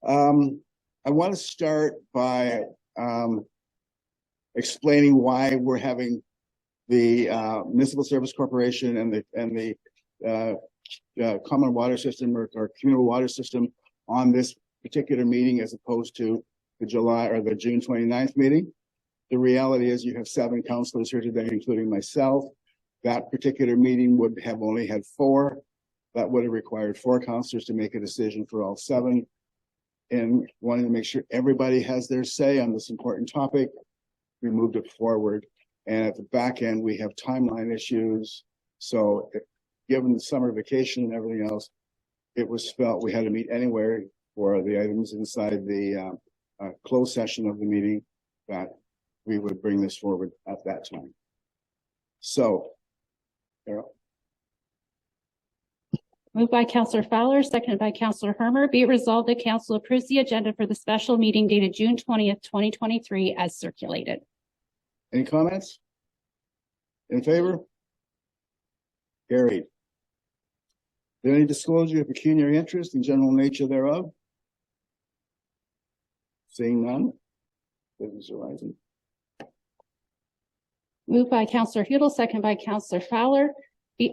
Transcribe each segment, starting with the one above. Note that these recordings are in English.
I want to start by explaining why we're having the Municipal Service Corporation and the common water system or communal water system on this particular meeting as opposed to the July or the June 29th meeting. The reality is you have 7 councillors here today, including myself. That particular meeting would have only had 4. That would have required 4 councillors to make a decision for all 7. And wanting to make sure everybody has their say on this important topic, we moved it forward. And at the back end, we have timeline issues. So given the summer vacation and everything else, it was felt we had to meet anywhere for the items inside the closed session of the meeting that we would bring this forward at that time. So, Carol. Moved by Councillor Fowler, seconded by Councillor Hermer. Be it resolved that Council approves the agenda for the special meeting dated June 20th, 2023 as circulated. Any comments? In favor? Carried. Is there any disclosure of pecuniary interest and general nature thereof? Seeing none. Business arising. Moved by Councillor Hudel, seconded by Councillor Fowler.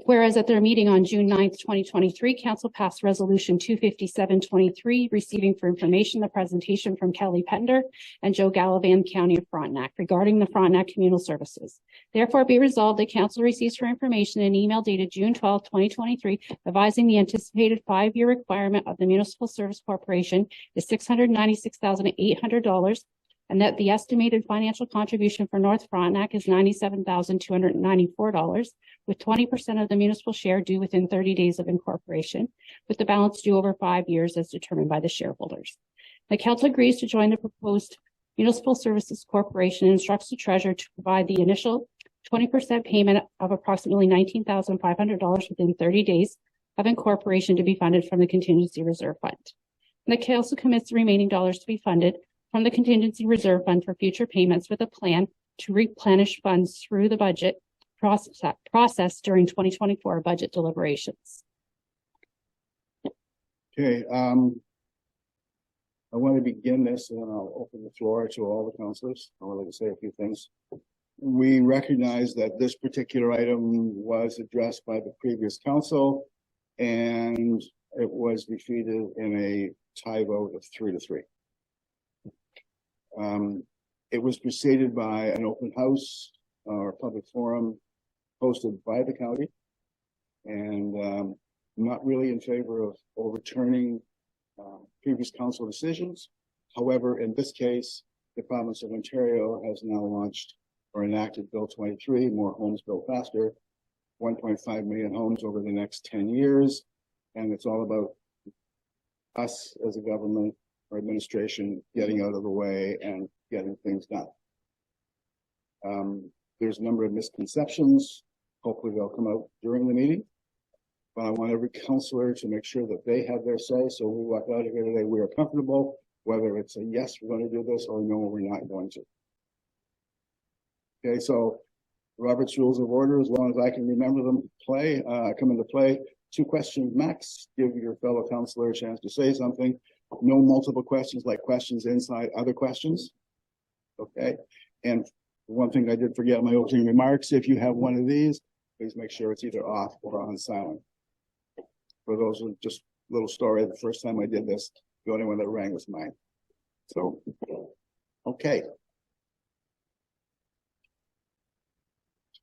Whereas at their meeting on June 9th, 2023, Council passed Resolution 257-23, receiving for information the presentation from Kelly Pender and Joe Gallivan, County of Frontenac, regarding the Frontenac Communal Services. Therefore, be resolved that Council receives for information an email dated June 12th, 2023, advising the anticipated 5-year requirement of the Municipal Service Corporation is $696,800, and that the estimated financial contribution for North Frontenac is $97,294, with 20% of the municipal share due within 30 days of incorporation, with the balance due over 5 years as determined by the shareholders. The Council agrees to join the proposed Municipal Services Corporation and instructs the Treasurer to provide the initial 20% payment of approximately $19,500 within 30 days of incorporation to be funded from the Contingency Reserve Fund. And the Council commits the remaining dollars to be funded from the Contingency Reserve Fund for future payments, with a plan to replenish funds through the budget process during 2024 budget deliberations. Okay, I want to begin this and then I'll open the floor to all the councillors. I would like to say a few things. We recognize that this particular item was addressed by the previous council and it was defeated in a tie vote of 3-3. It was preceded by an open house or public forum hosted by the county, and I'm not really in favor of overturning previous council decisions. However, in this case, the province of Ontario has now launched or enacted Bill 23, More Homes Built Faster, 1.5 million homes over the next 10 years. And it's all about us as a government or administration getting out of the way and getting things done. There's a number of misconceptions. Hopefully they'll come out during the meeting. But I want every councillor to make sure that they have their say. So we walk out of here today, we are comfortable, whether it's a yes, we're going to do this, or no, we're not going to. Okay, so Robert's Rules of Order, as long as I can remember them, come into play. 2 questions max. Give your fellow councillor a chance to say something. No multiple questions, like questions inside other questions. Okay. And one thing I did forget in my opening remarks, if you have one of these, please make sure it's either off or on silent. For those who just little story, the first time I did this, the only one that rang was mine. So, okay.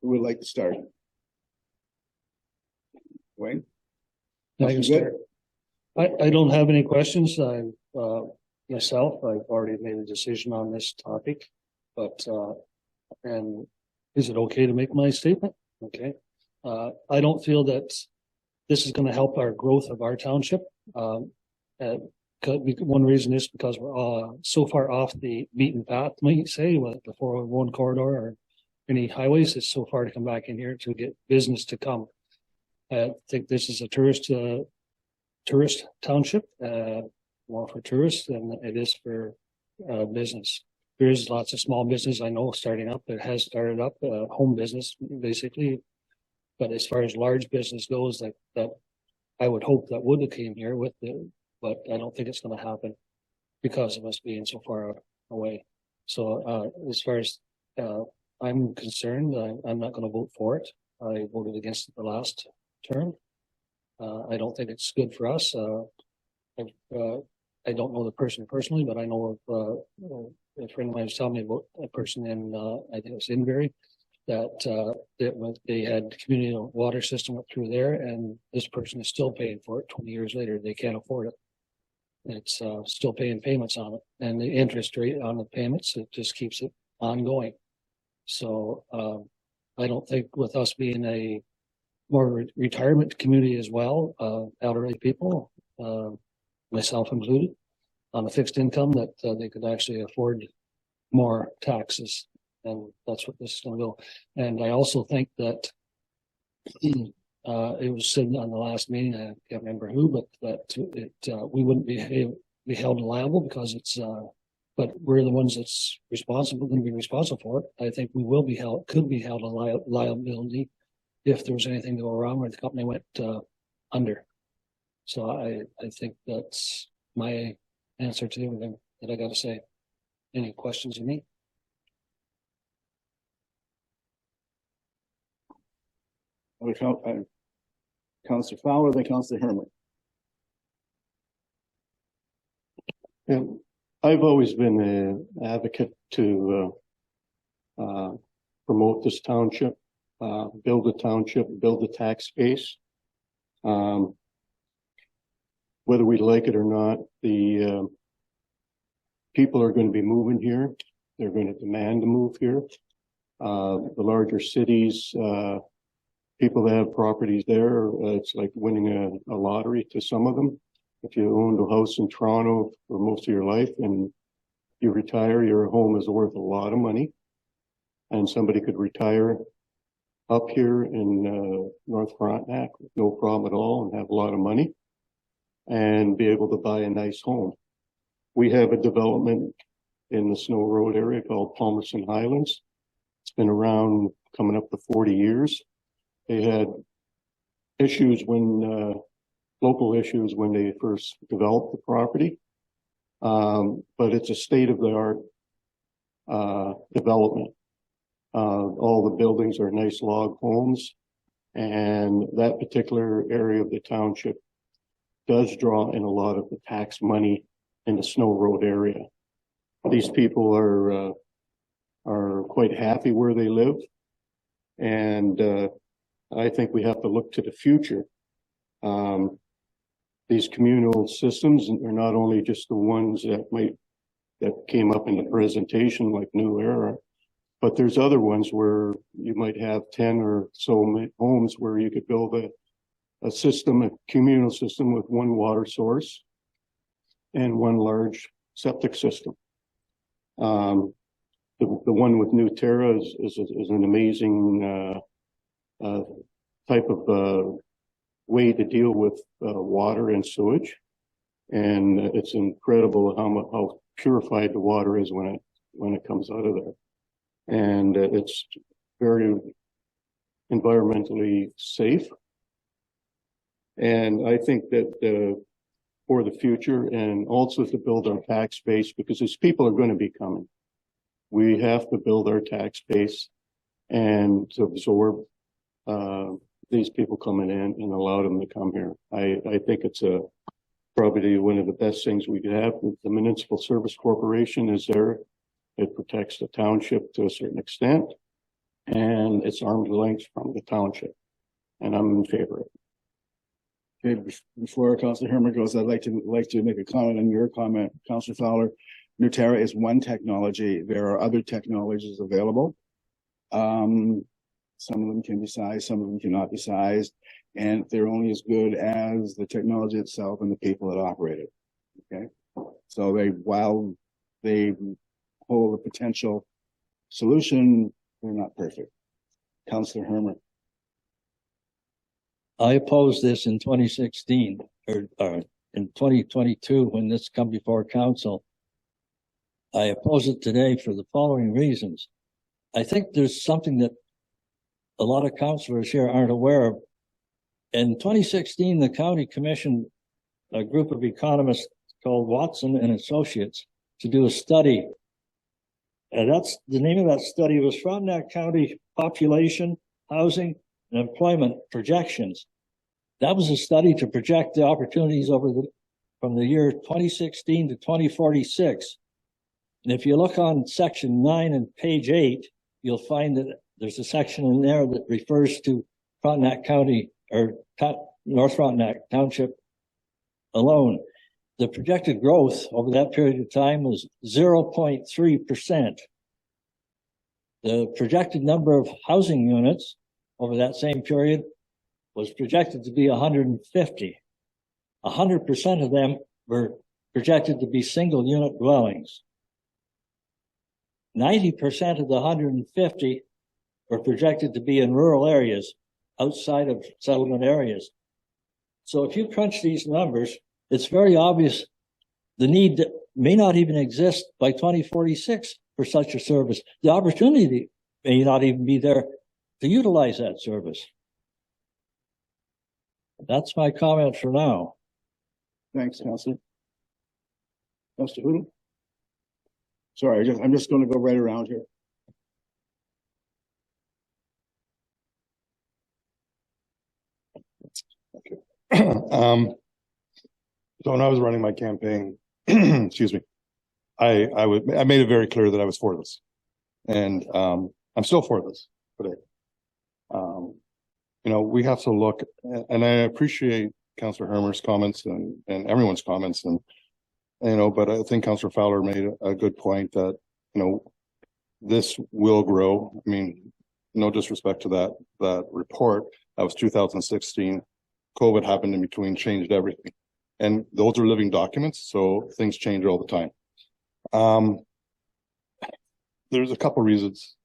Who would like to start? Wayne? I can start. I don't have any questions. Myself, I've already made a decision on this topic, but and is it okay to make my statement? Okay. I don't feel that this is going to help our growth of our township. One reason is because we're so far off the beaten path, might say, with the 401 corridor or any highways. It's so far to come back in here to get business to come. I think this is a tourist township, more for tourists than it is for business. There is lots of small business I know starting up. It has started up home business basically, but as far as large business goes, that I would hope that would have came here with the, but I don't think it's going to happen. because of us being so far away. So, as far as, I'm concerned, I'm not going to vote for it. I voted against it the last term. I don't think it's good for us. I don't know the person personally, but I know of, a friend of mine was telling me about a person in, I think it was Inverry, that they had community water system up through there, and this person is still paying for it 20 years later. They can't afford it. It's still paying payments on it, and the interest rate on the payments, it just keeps it ongoing. So I don't think with us being a more retirement community as well, elderly people, myself included, on a fixed income, that they could actually afford more taxes, and that's what this is going to go. And I also think that it was said on the last meeting, I can't remember who, but that we wouldn't be held liable because it's but we're the ones that's going to be responsible for it. I think we will be held, could be held a liability if there was anything to go wrong or the company went under. So I think that's my answer to everything that I got to say. Any questions of me? Councillor Fowler, then Councillor Herman. Yeah, I've always been an advocate to promote this township, build a township, build a tax base. Whether we like it or not, the people are going to be moving here. They're going to demand to move here. The larger cities, people that have properties there, it's like winning a lottery to some of them. If you owned a house in Toronto for most of your life and you retire, your home is worth a lot of money. And somebody could retire up here in North Frontenac with no problem at all and have a lot of money and be able to buy a nice home. We have a development in the Snow Road area called Palmerston Highlands. It's been around coming up to 40 years. They had issues when local issues when they first developed the property. But it's a state-of-the-art development. All the buildings are nice log homes, and that particular area of the township does draw in a lot of the tax money in the Snow Road area. These people are quite happy where they live, and I think we have to look to the future. These communal systems are not only just the ones that came up in the presentation, like New Era, but there's other ones where you might have 10 or so homes where you could build a system, a communal system with one water source and one large septic system. The one with New Terra is an amazing type of way to deal with water and sewage, and it's incredible how purified the water is when it comes out of there, and it's very environmentally safe. And I think that for the future, and also to build our tax base, because these people are going to be coming, we have to build our tax base and to absorb these people coming in and allow them to come here. I think it's probably one of the best things we could have. The Municipal Service Corporation is there. It protects the township to a certain extent, and it's arm's length from the township, and I'm in favor of it. Okay, before Councillor Herman goes, I'd like to make a comment on your comment, Councillor Fowler. Nuterra is one technology. There are other technologies available. Some of them can be sized, some of them cannot be sized, and they're only as good as the technology itself and the people that operate it. Okay, so while they hold a potential solution, they're not perfect. Councillor Herman. I opposed this in 2016 or in 2022 when this come before council. I oppose it today for the following reasons. I think there's something that a lot of councillors here aren't aware of. In 2016, the county commissioned a group of economists called Watson and Associates to do a study. And that's the name of that study was Frontenac County Population, Housing, and Employment Projections. That was a study to project the opportunities from the year 2016 to 2046. And if you look on section 9 and page 8, you'll find that there's a section in there that refers to Frontenac County or North Frontenac Township alone. The projected growth over that period of time was 0.3%. The projected number of housing units over that same period was projected to be 150. 100% of them were projected to be single unit dwellings. 90% of the 150 were projected to be in rural areas outside of settlement areas. So if you crunch these numbers, it's very obvious the need may not even exist by 2046 for such a service. The opportunity may not even be there to utilize that service. That's my comment for now. Thanks, Councillor. Councillor Hoodle? Sorry, I'm just going to go right around here. So when I was running my campaign, excuse me, I made it very clear that I was for this, and I'm still for this today. You know, we have to look, and I appreciate Councillor Hermer's comments and everyone's comments, and you know, but I think Councillor Fowler made a good point that, you know, this will grow. I mean, no disrespect to that report. That was 2016. COVID happened in between, changed everything. And those are living documents, so things change all the time. There's a couple reasons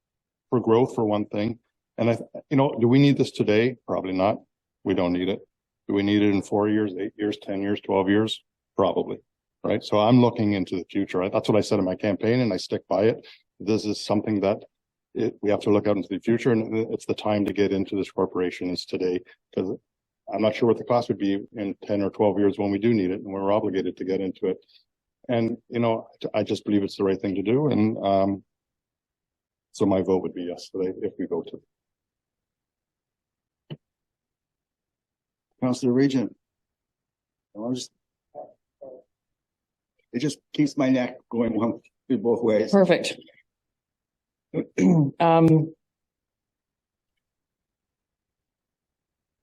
for growth, for one thing. And you know, do we need this today? Probably not. We don't need it. Do we need it in 4 years, 8 years, 10 years, 12 years? Probably, right? So I'm looking into the future. That's what I said in my campaign, and I stick by it. This is something that we have to look out into the future, and it's the time to get into this corporation is today, because I'm not sure what the cost would be in 10 or 12 years when we do need it, and we're obligated to get into it. And, you know, I just believe it's the right thing to do. And so my vote would be yes today if we go to. Councillor Regent. It just keeps my neck going both ways. Perfect.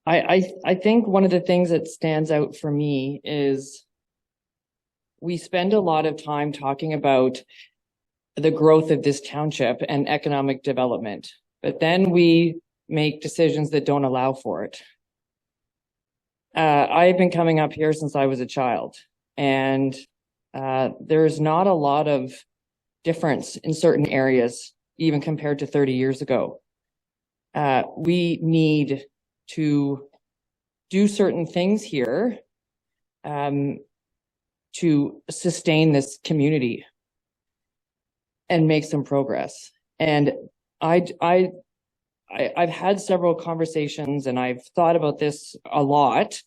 I think one of the things that stands out for me is we spend a lot of time talking about the growth of this township and economic development, but then we make decisions that don't allow for it. I've been coming up here since I was a child, and there's not a lot of difference in certain areas, even compared to 30 years ago. We need to do certain things here to sustain this community and make some progress. And I've had several conversations, and I've thought about this a lot.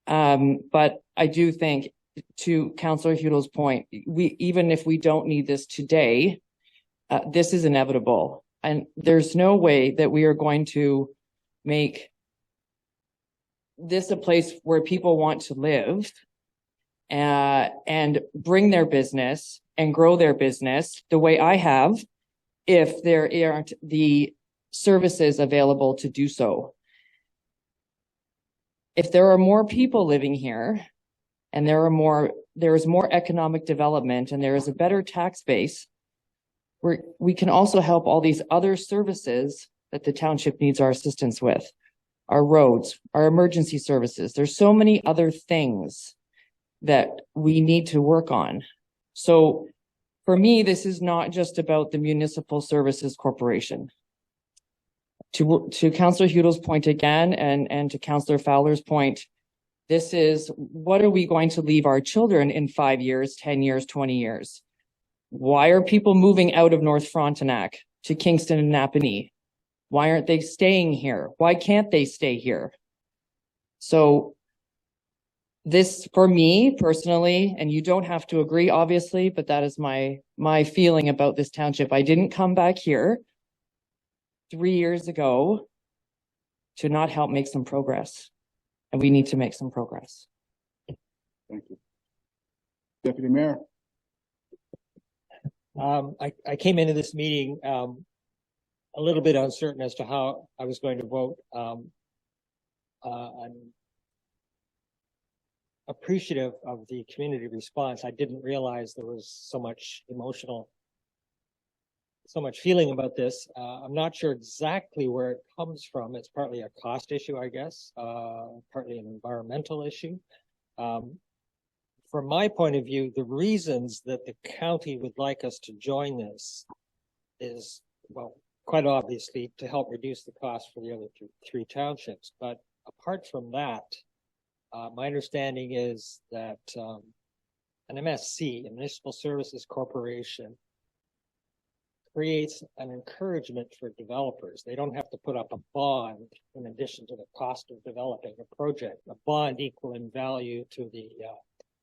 But I do think, to Councillor Hudle's point, even if we don't need this today, this is inevitable. And there's no way that we are going to make this a place where people want to live and bring their business and grow their business the way I have, if there aren't the services available to do so. If there are more people living here, and there is more economic development, and there is a better tax base, we can also help all these other services that the township needs our assistance with. Our roads, our emergency services. There's so many other things that we need to work on. So for me, this is not just about the Municipal Services Corporation. To Councillor Hudle's point again, and to Councillor Fowler's point, this is, what are we going to leave our children in 5 years, 10 years, 20 years? Why are people moving out of North Frontenac to Kingston and Napanee? Why aren't they staying here? Why can't they stay here? So this for me personally, and you don't have to agree, obviously, but that is my feeling about this township. I didn't come back here 3 years ago to not help make some progress, and we need to make some progress. Thank you. Deputy Mayor. I came into this meeting, a little bit uncertain as to how I was going to vote. I'm appreciative of the community response. I didn't realize there was so much feeling about this. I'm not sure exactly where it comes from. It's partly a cost issue, I guess, partly an environmental issue. From my point of view, the reasons that the county would like us to join this is, well, quite obviously to help reduce the cost for the other three townships. But apart from that, my understanding is that an MSC, a Municipal Services Corporation, creates an encouragement for developers. They don't have to put up a bond in addition to the cost of developing a project, a bond equal in value to the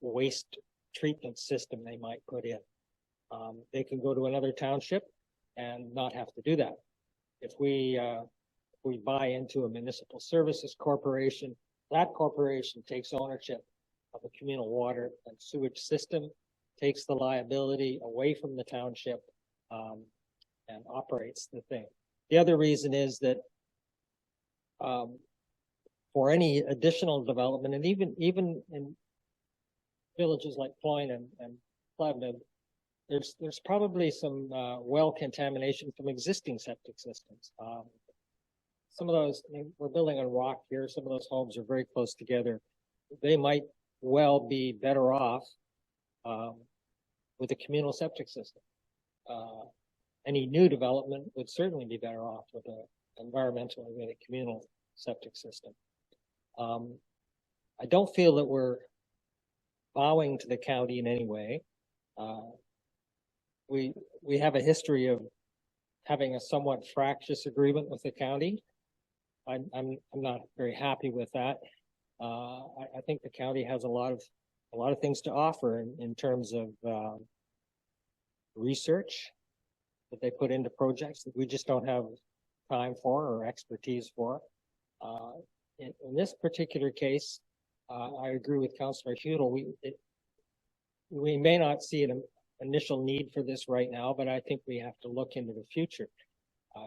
waste treatment system they might put in. They can go to another township and not have to do that. If we buy into a Municipal Services Corporation, that corporation takes ownership of the communal water and sewage system, takes the liability away from the township, and operates the thing. The other reason is that for any additional development, and even in villages like Cloyne and Plevna, there's probably some well contamination from existing septic systems. Some of those, we're building on rock here, some of those homes are very close together. They might well be better off with a communal septic system. Any new development would certainly be better off with an environmentally really communal septic system. I don't feel that we're bowing to the county in any way. We have a history of having a somewhat fractious agreement with the county. I'm not very happy with that. I think the county has a lot of things to offer in terms of research that they put into projects that we just don't have time for or expertise for. In this particular case, I agree with Councillor Hudel. We may not see an initial need for this right now, but I think we have to look into the future.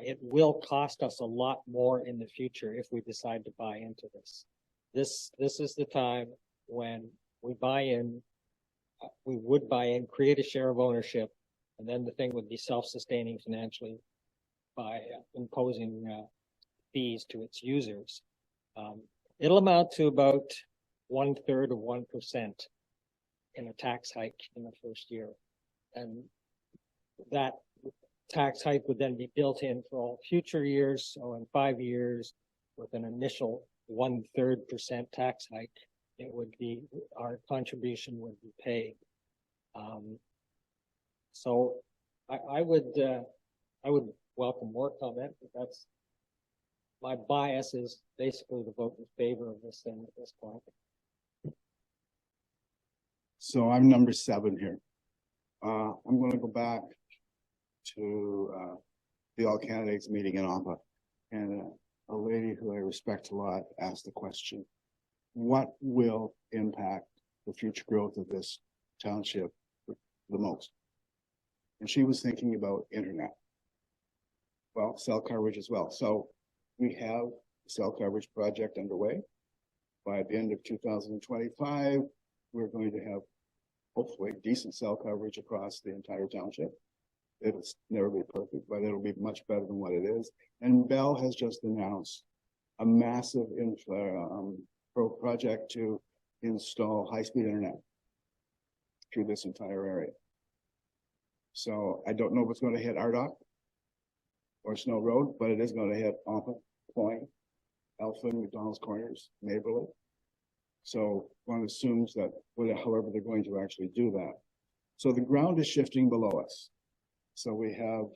It will cost us a lot more in the future if we decide to buy into this. This is the time when we buy in, we would buy in, create a share of ownership, and then the thing would be self-sustaining financially by imposing fees to its users. It'll amount to about 1/3 of 1% in a tax hike in the first year. And that tax hike would then be built in for all future years. So in 5 years, with an initial 1/3% tax hike, it would be, our contribution would be paid. So I would welcome more comment, but that's my bias is basically to vote in favor of this thing at this point. So I'm number 7 here. I'm going to go back to the all candidates meeting in Ottawa, and a lady who I respect a lot asked the question, what will impact the future growth of this township the most? And she was thinking about internet. Well, cell coverage as well. So we have a cell coverage project underway. By the end of 2025, we're going to have hopefully decent cell coverage across the entire township. It'll never be perfect, but it'll be much better than what it is. And Bell has just announced a massive project to install high-speed internet through this entire area. So I don't know if it's going to hit Ardoch or Snow Road, but it is going to hit Alpha, Cloyne, Elfin, McDonald's Corners, Maberly. So one assumes that however they're going to actually do that. So the ground is shifting below us. So we have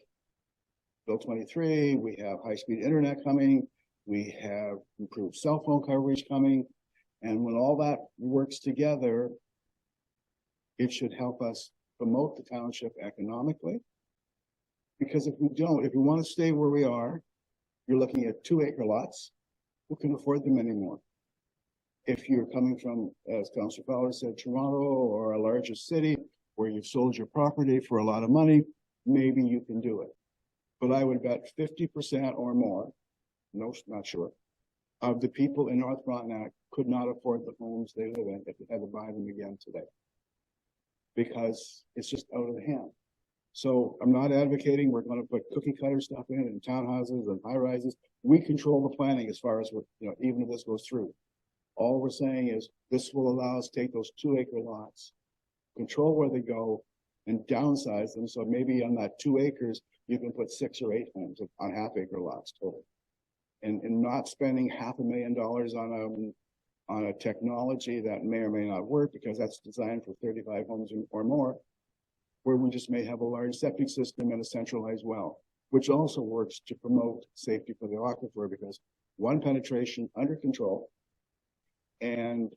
Bill 23, we have high-speed internet coming, we have improved cell phone coverage coming, And when all that works together, it should help us promote the township economically. Because if we don't, if we want to stay where we are, you're looking at 2-acre lots. Who can afford them anymore? If you're coming from, as Councillor Fowler said, Toronto or a larger city where you've sold your property for a lot of money, maybe you can do it. But I would bet 50% or more, no, not sure, of the people in North Frontenac could not afford the homes they live in if they had to buy them again today. Because it's just out of the hand. So I'm not advocating we're going to put cookie cutter stuff in townhouses and high rises. We control the planning as far as what, even if this goes through. All we're saying is this will allow us to take those 2-acre lots, control where they go, and downsize them. So maybe on that 2 acres, you can put 6 or 8 homes on half-acre lots total. And not spending $500,000 on a technology that may or may not work because that's designed for 35 homes or more, where we just may have a large septic system and a centralized well, which also works to promote safety for the aquifer because 1 penetration under control and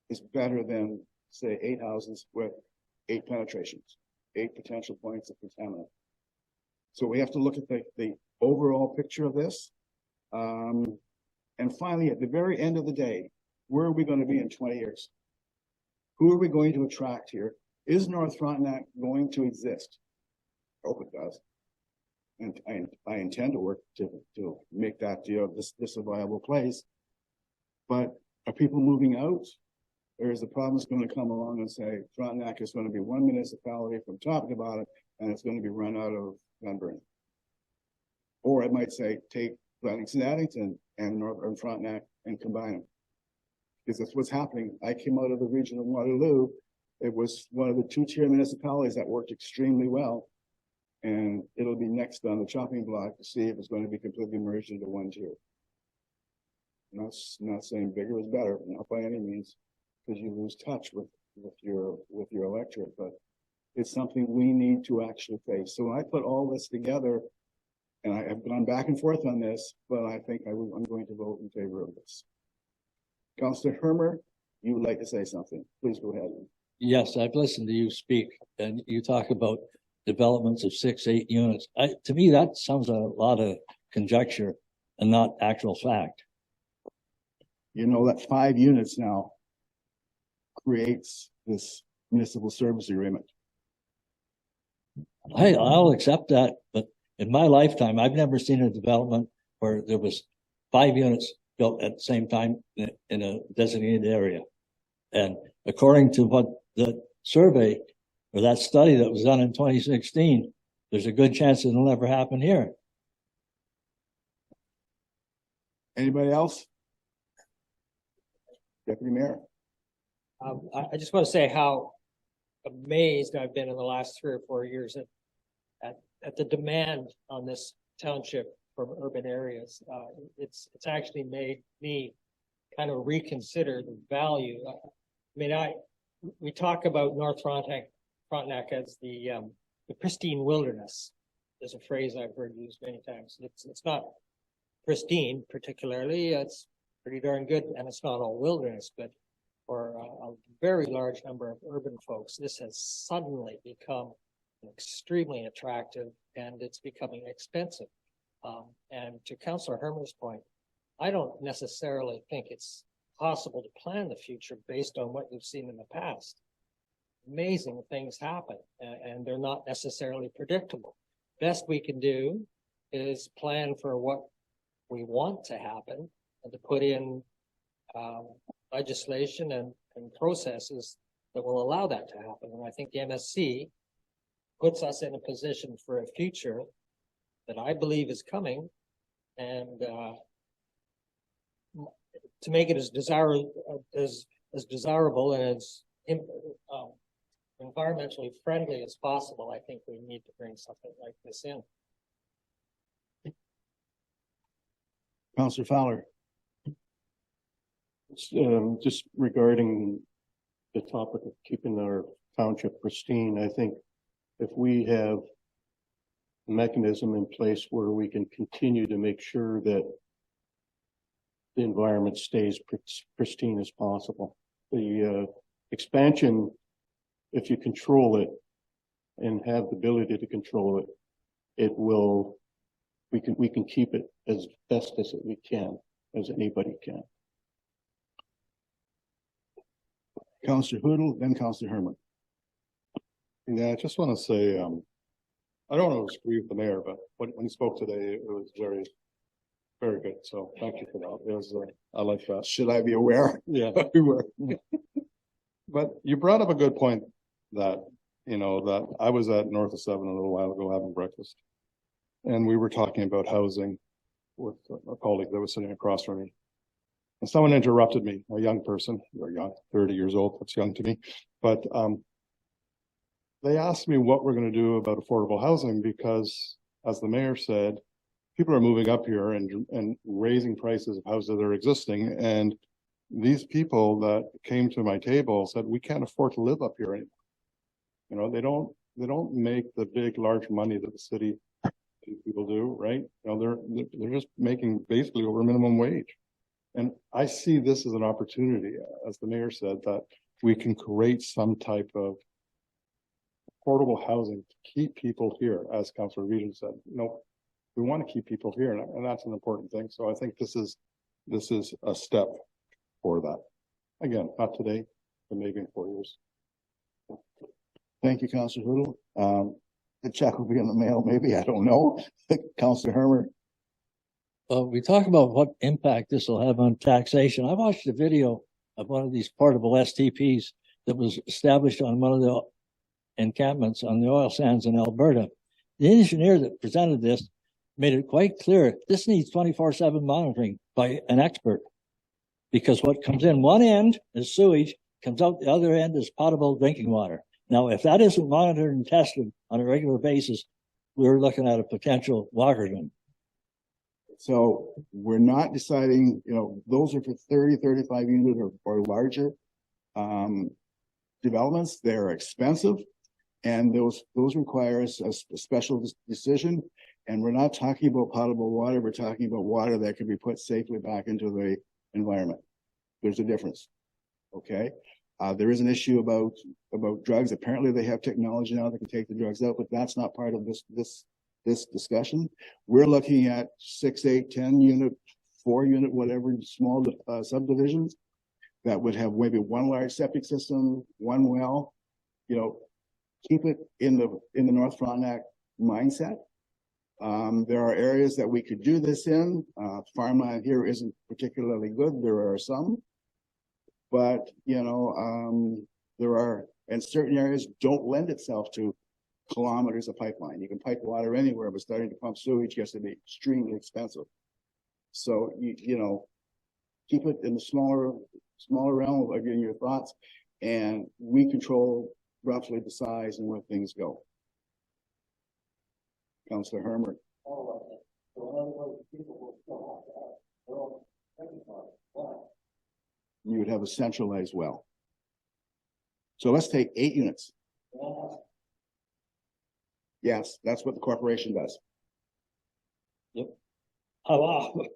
is better than, say, 8 houses with 8 penetrations, 8 potential points of contaminant. So we have to look at the overall picture of this. And finally, at the very end of the day, where are we going to be in 20 years? Who are we going to attract here? Is North Frontenac going to exist? I hope it does. And I intend to work to make that this a viable place. But are people moving out? Or is the province going to come along and say Frontenac is going to be one municipality from top to bottom and it's going to be run out of Glenburn? Or it might say take Glenex Addington and Frontenac and combine them. Because that's what's happening. I came out of the region of Waterloo. It was one of the 2-tier municipalities that worked extremely well. And it'll be next on the chopping block to see if it's going to be completely merged into 1 tier. Not saying bigger is better, not by any means, because you lose touch with your electorate, but it's something we need to actually face. So when I put all this together, and I have gone back and forth on this, but I think I'm going to vote in favor of this. Councillor Hermer, you would like to say something. Please go ahead. Yes, I've listened to you speak and you talk about developments of 6, 8 units. To me, that sounds a lot of conjecture and not actual fact. You know that 5 units now creates this municipal service agreement. I'll accept that, but in my lifetime, I've never seen a development where there was 5 units built at the same time in a designated area. And according to what the survey or that study that was done in 2016, there's a good chance it'll never happen here. Anybody else? Deputy Mayor. I just want to say how amazed I've been in the last 3 or 4 years at the demand on this township from urban areas. It's actually made me kind of reconsider the value. I mean, we talk about North Frontenac as the pristine wilderness. There's a phrase I've heard used many times. It's not pristine particularly. It's pretty darn good, and it's not all wilderness, but for a very large number of urban folks, this has suddenly become extremely attractive, and it's becoming expensive. And to Councillor Herman's point, I don't necessarily think it's possible to plan the future based on what you've seen in the past. Amazing things happen, and they're not necessarily predictable. Best we can do is plan for what we want to happen and to put in legislation and processes that will allow that to happen. And I think the MSC puts us in a position for a future that I believe is coming, and to make it as desirable and as environmentally friendly as possible, I think we need to bring something like this in. Councillor Fowler. Just regarding the topic of keeping our township pristine, I think if we have a mechanism in place where we can continue to make sure that the environment stays pristine as possible. The expansion, if you control it and have the ability to control it, we can keep it as best as we can, as anybody can. Councillor Hoodle, then Councillor Herman. Yeah, I just want to say, I don't always agree with the mayor, but when he spoke today, it was very, very good. So thank you for that. It was, I like that. Should I be aware? Yeah. We were. But you brought up a good point that, that I was at North of 7 a little while ago having breakfast. And we were talking about housing with a colleague that was sitting across from me. And someone interrupted me, a young person, or young, 30 years old, that's young to me. But they asked me what we're going to do about affordable housing because, as the mayor said, people are moving up here and raising prices of houses that are existing. And these people that came to my table said, we can't afford to live up here anymore. They don't make the big, large money that the city people do, right? They're just making basically over minimum wage. And I see this as an opportunity, as the mayor said, that we can create some type of affordable housing to keep people here, as Councillor Regent said. We want to keep people here, and that's an important thing. So I think this is a step for that. Again, not today, but maybe in 4 years. Thank you, Councillor Hoodle. The check will be in the mail, maybe, I don't know. Councillor Herman. Well, we talk about what impact this will have on taxation. I watched a video of one of these portable STPs that was established on one of the encampments on the oil sands in Alberta. The engineer that presented this made it quite clear this needs 24/7 monitoring by an expert, because what comes in one end is sewage, comes out the other end is potable drinking water. Now, if that isn't monitored and tested on a regular basis, we're looking at a potential martyrdom. So we're not deciding, those are for 30, 35 unit or larger developments. They're expensive, and those require a special decision. And we're not talking about potable water. We're talking about water that can be put safely back into the environment. There's a difference. Okay. There is an issue about drugs. Apparently they have technology now that can take the drugs out, but that's not part of this discussion. We're looking at 6, 8, 10 unit, 4 unit, whatever small subdivisions that would have maybe one large septic system, one well, keep it in the North Frontenac mindset. There are areas that we could do this in. Farmland here isn't particularly good. There are some. But, there are, and certain areas don't lend itself to kilometers of pipeline. You can pipe water anywhere, but starting to pump sewage gets to be extremely expensive. So, keep it in the smaller realm of your thoughts, and we control roughly the size and where things go. Councillor Herman. You would have a centralized well. So let's take 8 units. Yes, that's what the corporation does. How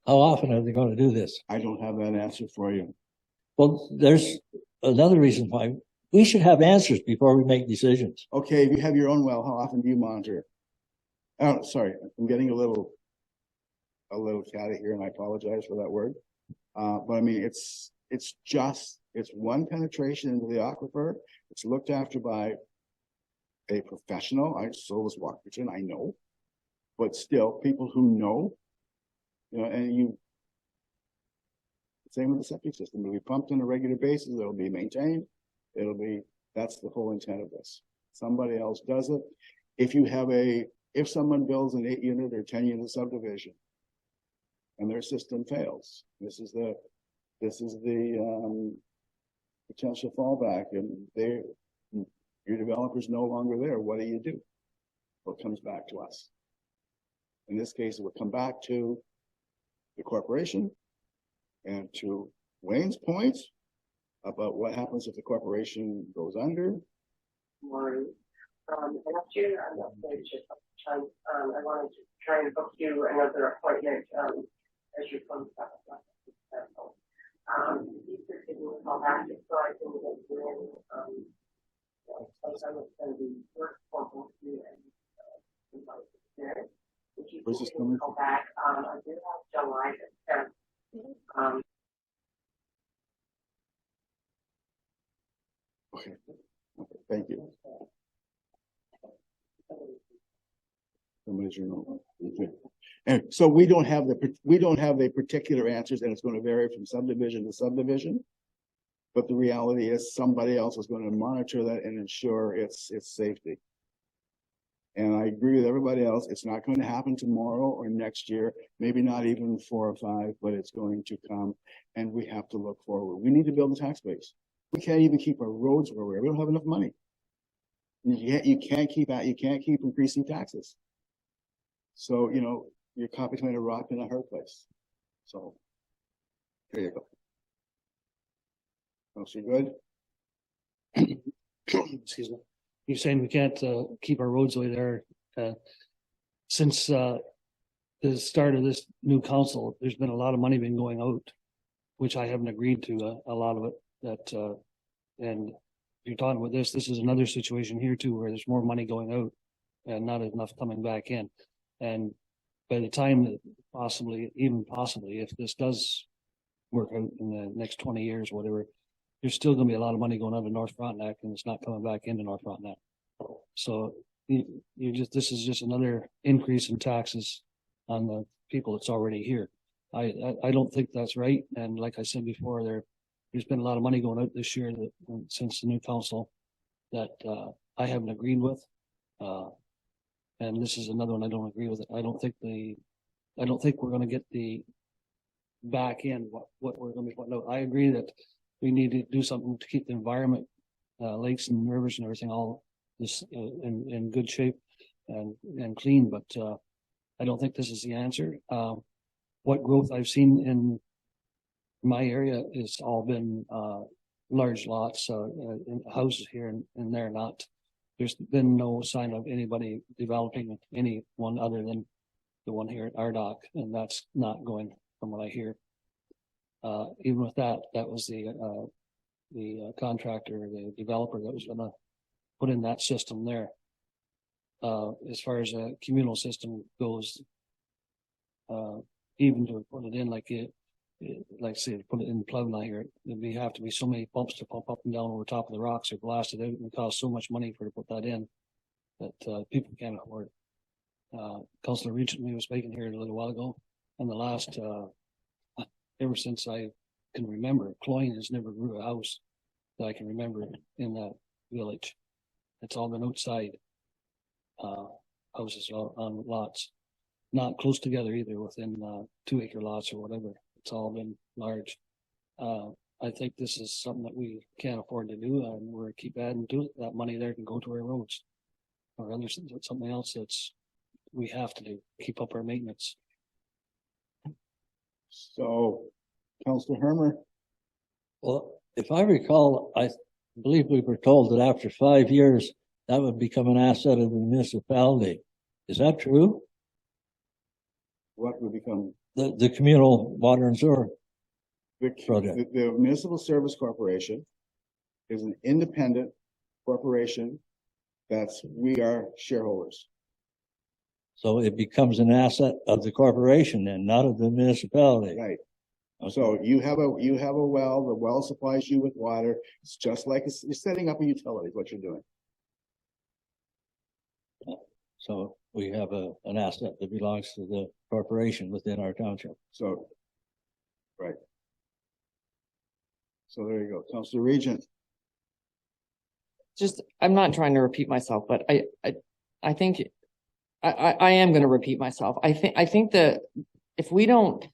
often are they going to do this? I don't have that answer for you. Well, there's another reason why we should have answers before we make decisions. Okay, if you have your own well, how often do you monitor it? Oh, sorry, I'm getting a little catty here, and I apologize for that word. But I mean, it's one penetration into the aquifer. It's looked after by a professional. So is Walkerton, I know, but still people who know, and same with the septic system. It'll be pumped on a regular basis. It'll be maintained. That's the whole intent of this. Somebody else does it. If someone builds an 8 unit or 10 unit subdivision and their system fails, this is the potential fallback, and your developer's no longer there. What do you do? Well, it comes back to us. In this case, it would come back to the corporation. And to Wayne's point about what happens if the corporation goes under. Last year, I'm not going to I wanted to try and book you another appointment as your phone stuff. These are people call back, so I think that when, sometimes it's going to be work for both you and there. If you Where's this can coming call back, I do have July the 10th. Okay, thank you. Somebody's remote. Okay. And so we don't have the particular answers, and it's going to vary from subdivision to subdivision. But the reality is somebody else is going to monitor that and ensure its safety. And I agree with everybody else. It's not going to happen tomorrow or next year, maybe not even 4 or 5, but it's going to come, and we have to look forward. We need to build a tax base. We can't even keep our roads where we are. We don't have enough money. You can't keep increasing taxes. So, you know, you're caught between a rock and a hard place. So, here you go. Oh, so you good? Excuse me. You're saying we can't keep our roads the way they are. Since the start of this new council, there's been a lot of money been going out, which I haven't agreed to a lot of it. That and you're talking about this is another situation here too, where there's more money going out and not enough coming back in. And by the time that possibly, if this does work out in the next 20 years, whatever, there's still going to be a lot of money going out of North Frontenac, and it's not coming back into North Frontenac. So this is just another increase in taxes on the people that's already here. I don't think that's right. And like I said before, there's been a lot of money going out this year since the new council that I haven't agreed with. And this is another one I don't agree with it. I don't think we're going to get the back end what we're going to be putting out. I agree that we need to do something to keep the environment, lakes and rivers and everything all this in good shape and clean. But I don't think this is the answer. What growth I've seen in my area has all been large lots, in houses here and there. There's been no sign of anybody developing any one other than the one here at Ardoc, and that's not going from what I hear. Even with that was the contractor, the developer that was going to put in that system there. As far as a communal system goes, even to put it in like say put it in Plevna here, it'd have to be so many pumps to pump up and down over top of the rocks or blast it out, and it costs so much money to put that in that people can't afford it. Councillor Regent was speaking here a little while ago, and the last ever since I can remember, Cloyne has never grew a house that I can remember in that village. It's all been outside houses on lots, not close together either, within 2 acre lots or whatever. It's all been large. I think this is something that we can't afford to do, and we're keep adding to it. That money there can go to our roads or other something else that's we have to do, keep up our maintenance. So, Councillor Hermer. Well, if I recall, I believe we were told that after 5 years, that would become an asset of the municipality. Is that true? What would become? The communal water and sewer project. The Municipal Service Corporation is an independent corporation we are shareholders. So it becomes an asset of the corporation and not of the municipality. Right. Okay. So you have a well, the well supplies you with water. It's just like you're setting up a utility, what you're doing. So we have an asset that belongs to the corporation within our township. So, right. So there you go. Councillor Regent. I'm not trying to repeat myself, but I think I am going to repeat myself. I think that if we don't,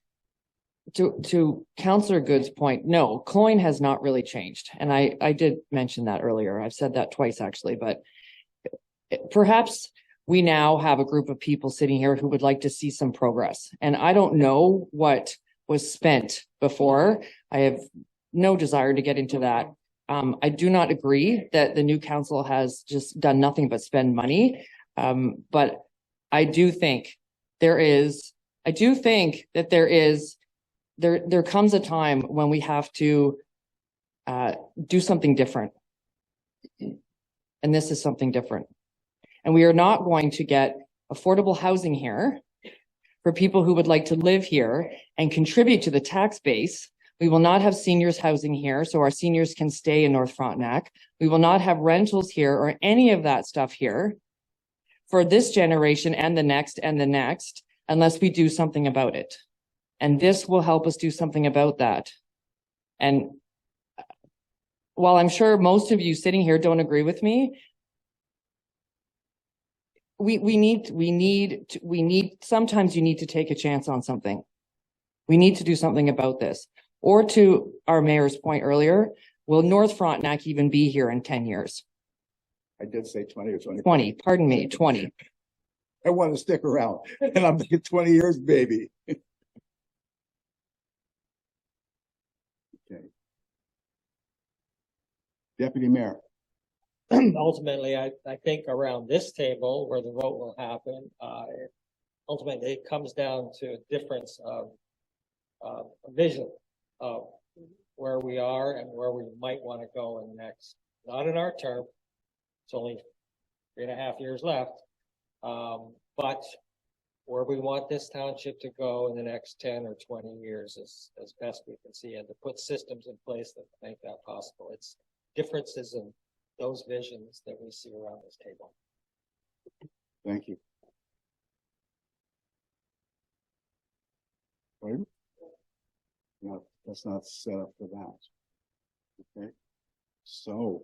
to Councillor Good's point, no, Cloyne has not really changed. And I did mention that earlier. I've said that twice actually, but perhaps we now have a group of people sitting here who would like to see some progress. And I don't know what was spent before. I have no desire to get into that. I do not agree that the new council has just done nothing but spend money. But I do think that there is there comes a time when we have to do something different. And this is something different. And we are not going to get affordable housing here for people who would like to live here and contribute to the tax base. We will not have seniors housing here, so our seniors can stay in North Frontenac. We will not have rentals here or any of that stuff here for this generation and the next unless we do something about it. And this will help us do something about that. And while I'm sure most of you sitting here don't agree with me, sometimes you need to take a chance on something. We need to do something about this. Or to our mayor's point earlier, will North Frontenac even be here in 10 years? I did say 20 or 20. 20, pardon me, 20. I want to stick around, and I'm thinking 20 years, baby. Okay. Deputy Mayor. Ultimately, I think around this table where the vote will happen, ultimately it comes down to a difference of a vision of where we are and where we might want to go in the next, not in our term. It's only 3.5 years left. But where we want this township to go in the next 10 or 20 years as best we can see, and to put systems in place that make that possible. It's differences in those visions that we see around this table. Thank you. Right? No, that's not set up for that. Okay. So,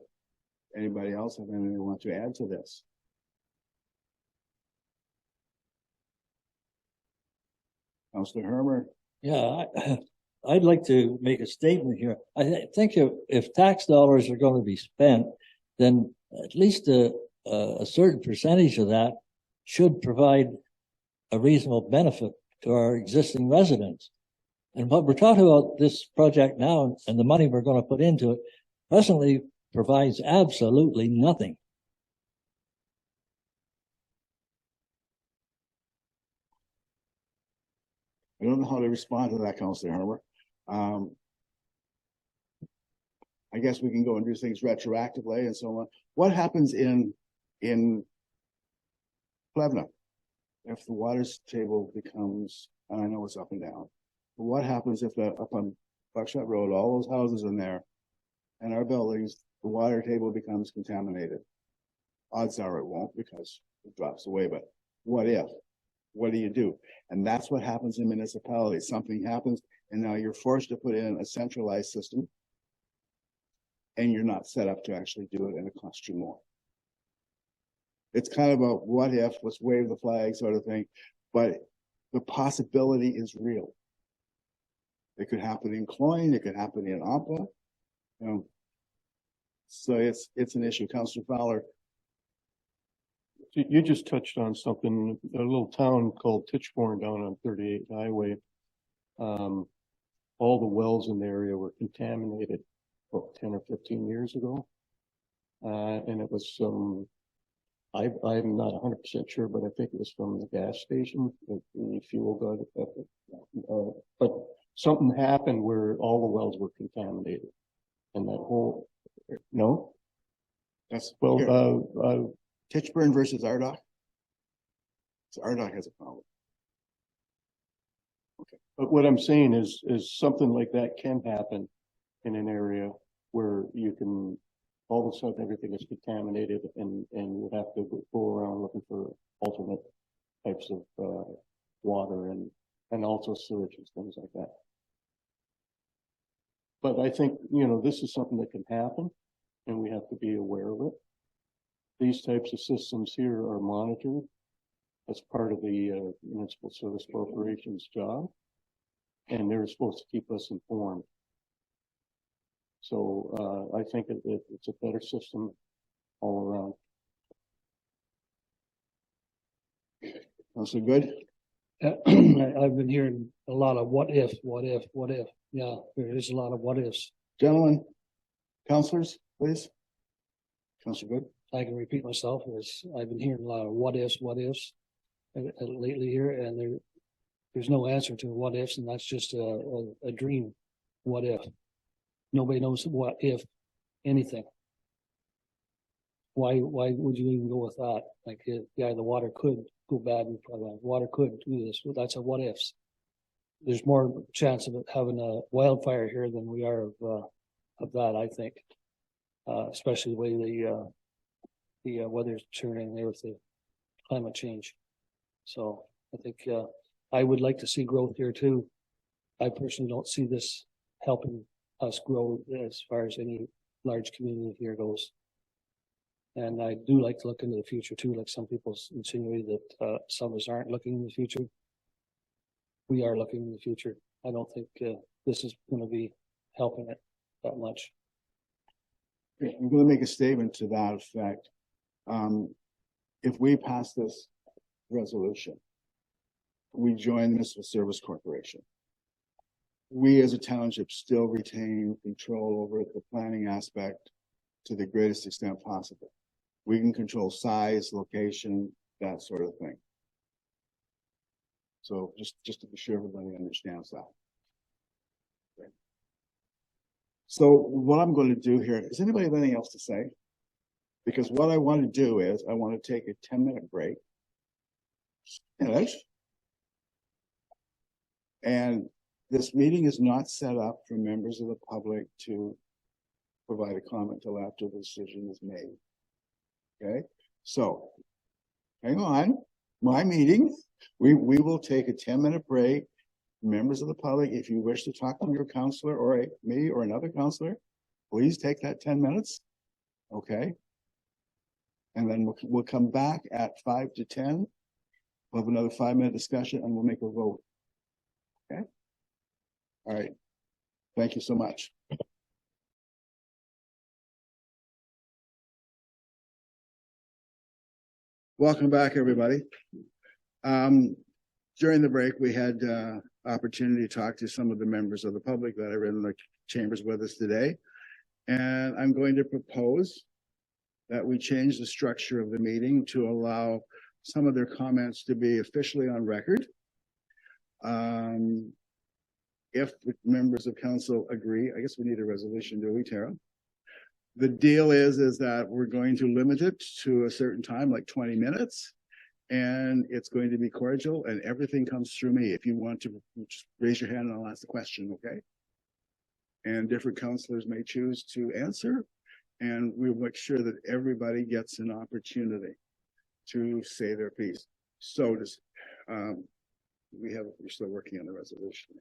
anybody else have anything they want to add to this? Councilor Hermer. Yeah, I'd like to make a statement here. I think if tax dollars are going to be spent, then at least a certain percentage of that should provide a reasonable benefit to our existing residents. And what we're talking about this project now and the money we're going to put into it presently provides absolutely nothing. I don't know how to respond to that, Councilor Hermer. I guess we can go and do things retroactively and so on. What happens in Plevna if the water's table becomes, and I know it's up and down, but what happens if up on Buckshot Road, all those houses in there and our buildings, the water table becomes contaminated? Odds are it won't because it drops away, but what if? What do you do? And that's what happens in municipalities. Something happens and now you're forced to put in a centralized system and you're not set up to actually do it and it costs you more. It's kind of a what if, let's wave the flag sort of thing, but the possibility is real. It could happen in Cloyne, it could happen in Ampa. So it's an issue. Councilor Fowler. You just touched on something, a little town called Titchborne down on 38th Highway. All the wells in the area were contaminated about 10 or 15 years ago. And it was some, I'm not 100% sure, but I think it was from the gas station, the fuel got, but something happened where all the wells were contaminated. And that whole, no? That's well, Titchburn versus Ardoch. So Ardoch has a problem. Okay. But what I'm saying is something like that can happen in an area where you can, all of a sudden everything is contaminated and you have to go around looking for alternate types of water and also sewage and things like that. But I think, this is something that can happen and we have to be aware of it. These types of systems here are monitored as part of the Municipal Service Corporation's job, and they're supposed to keep us informed. So I think it's a better system all around. Also good. I've been hearing a lot of what if. Yeah, there is a lot of what ifs. Gentlemen, councilors, please. Councilor Good. I can repeat myself, I've been hearing a lot of what ifs lately here, and there's no answer to what ifs, and that's just a dream. What if? Nobody knows what if anything. Why would you even go with that? Like, yeah, the water could go bad, and water could do this. Well, that's a what ifs. There's more chance of it having a wildfire here than we are of that, I think. Especially the way the weather's turning there with the climate change. So I think I would like to see growth here too. I personally don't see this helping us grow as far as any large community here goes. And I do like to look into the future too, like some people insinuate that some of us aren't looking in the future. We are looking in the future. I don't think this is going to be helping it that much. I'm going to make a statement to that effect. If we pass this resolution, we join the Municipal Service Corporation. We as a township still retain control over the planning aspect to the greatest extent possible. We can control size, location, that sort of thing. So just to be sure everybody understands that. Okay. So what I'm going to do here, does anybody have anything else to say? Because what I want to do is I want to take a 10-minute break. And this meeting is not set up for members of the public to provide a comment till after the decision is made. Okay, so hang on. My meeting, we will take a 10-minute break. Members of the public, if you wish to talk to your counselor or me or another counselor, please take that 10 minutes. Okay. And then we'll come back at 5 to 10. We'll have another 5-minute discussion and we'll make a vote. Okay. All right. Thank you so much. Welcome back, everybody. During the break, we had opportunity to talk to some of the members of the public that are in the chambers with us today. And I'm going to propose that we change the structure of the meeting to allow some of their comments to be officially on record. If the members of council agree, I guess we need a resolution, do we, Tara? The deal is that we're going to limit it to a certain time, like 20 minutes. And it's going to be cordial and everything comes through me. If you want to just raise your hand and I'll ask the question, okay? And different counselors may choose to answer. And we'll make sure that everybody gets an opportunity to say their piece. So does we're still working on the resolution.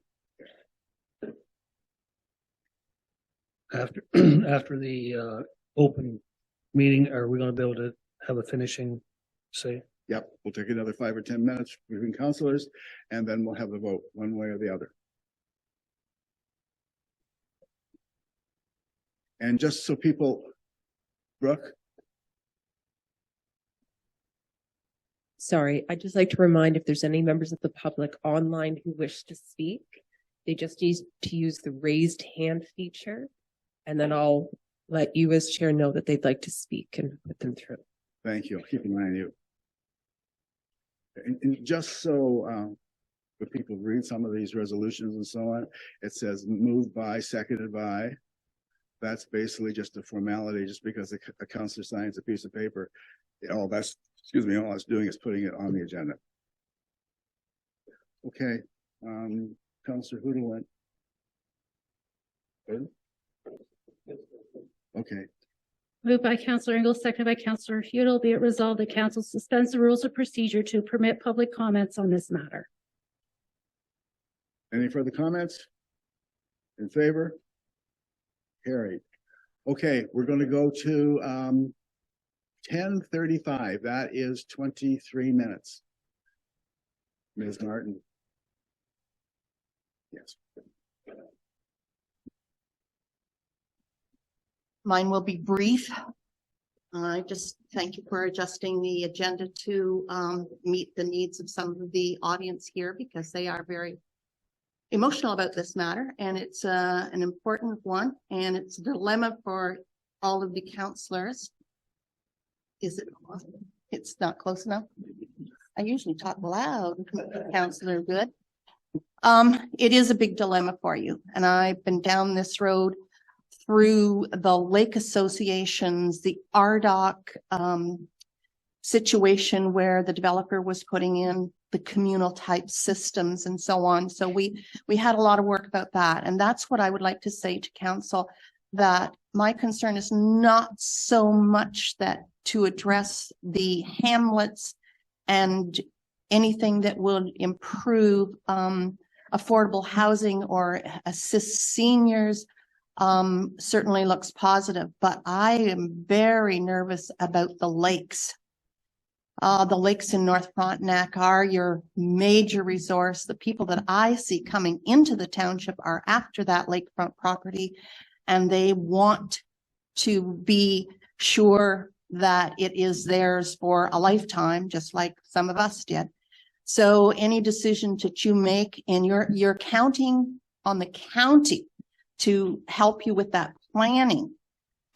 After the open meeting, are we going to be able to have a finishing say? Yep, we'll take another 5 or 10 minutes between counselors, and then we'll have the vote one way or the other. And just so people, Brooke? Sorry, I'd just like to remind if there's any members of the public online who wish to speak, they just need to use the raised hand feature, and then I'll let you as chair know that they'd like to speak and put them through. Thank you. I'll keep an eye on you. And just so the people read some of these resolutions and so on, it says moved by, seconded by. That's basically just a formality, just because a counselor signs a piece of paper. All it's doing is putting it on the agenda. Okay, Counselor Hoodlin. Good. Okay. Moved by Councillor Ingalls, seconded by Councillor Hudel. Be it resolved that council suspends the rules of procedure to permit public comments on this matter. Any further comments? In favor? Carried. Okay, we're going to go to 10:35. That is 23 minutes. Ms. Martin. Yes. Mine will be brief. I just thank you for adjusting the agenda to meet the needs of some of the audience here, because they are very emotional about this matter, and it's an important one, and it's a dilemma for all of the councillors. Is it? It's not close enough. I usually talk loud, Councillor Good. It is a big dilemma for you, and I've been down this road through the lake associations, the RDOC situation where the developer was putting in the communal type systems and so on. So we had a lot of work about that. And that's what I would like to say to council, that my concern is not so much that to address the hamlets and anything that will improve affordable housing or assist seniors certainly looks positive, but I am very nervous about the lakes. The lakes in North Frontenac are your major resource. The people that I see coming into the township are after that lakefront property, and they want to be sure that it is theirs for a lifetime, just like some of us did. So any decision that you make, and you're counting on the county to help you with that planning.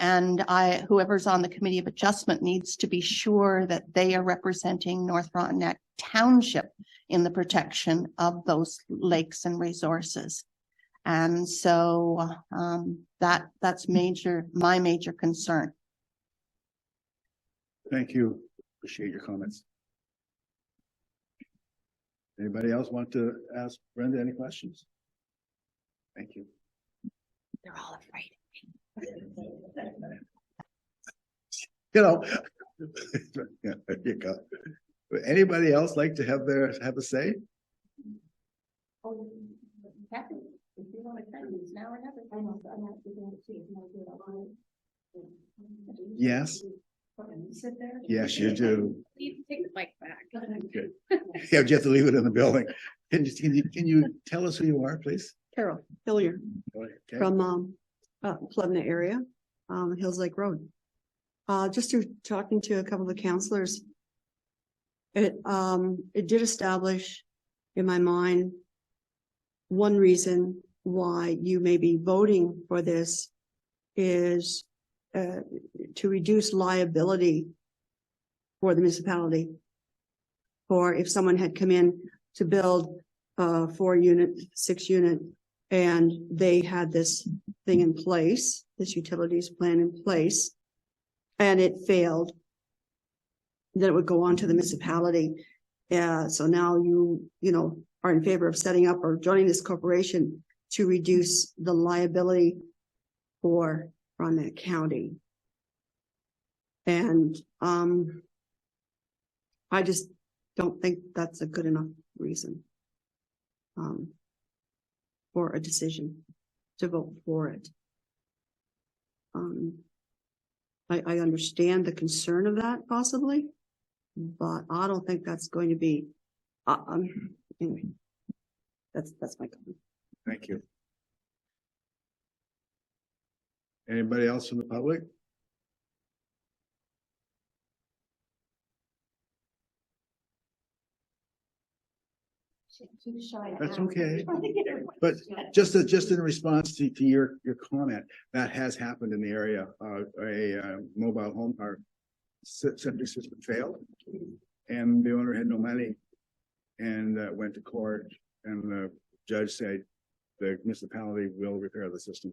And whoever's on the Committee of Adjustment needs to be sure that they are representing North Frontenac Township in the protection of those lakes and resources. And so that's my major concern. Thank you. Appreciate your comments. Anybody else want to ask Brenda any questions? Thank you. They're all afraid. You know, yeah, there you go. Would anybody else like to have a say? Yes. Yes, you do. You can take the mic back. Okay. Yeah, you have to leave it in the building. Can you tell us who you are, please? Carol Hillier Okay. from Plevna area, Hills Lake Road. Just through talking to a couple of the counselors, it did establish in my mind one reason why you may be voting for this is to reduce liability for the municipality. For if someone had come in to build a 4-unit, 6-unit, and they had this thing in place, this utilities plan in place, and it failed, then it would go on to the municipality. So now you are in favor of setting up or joining this corporation to reduce the liability for Frontenac County. And I just don't think that's a good enough reason for a decision to vote for it. I understand the concern of that possibly, but I don't think that's going to be, anyway, that's my comment. Thank you. Anybody else from the public? That's okay. But just in response to your comment, that has happened in the area. A mobile home park septic system failed, and the owner had no money, and went to court, and the judge said the municipality will repair the system.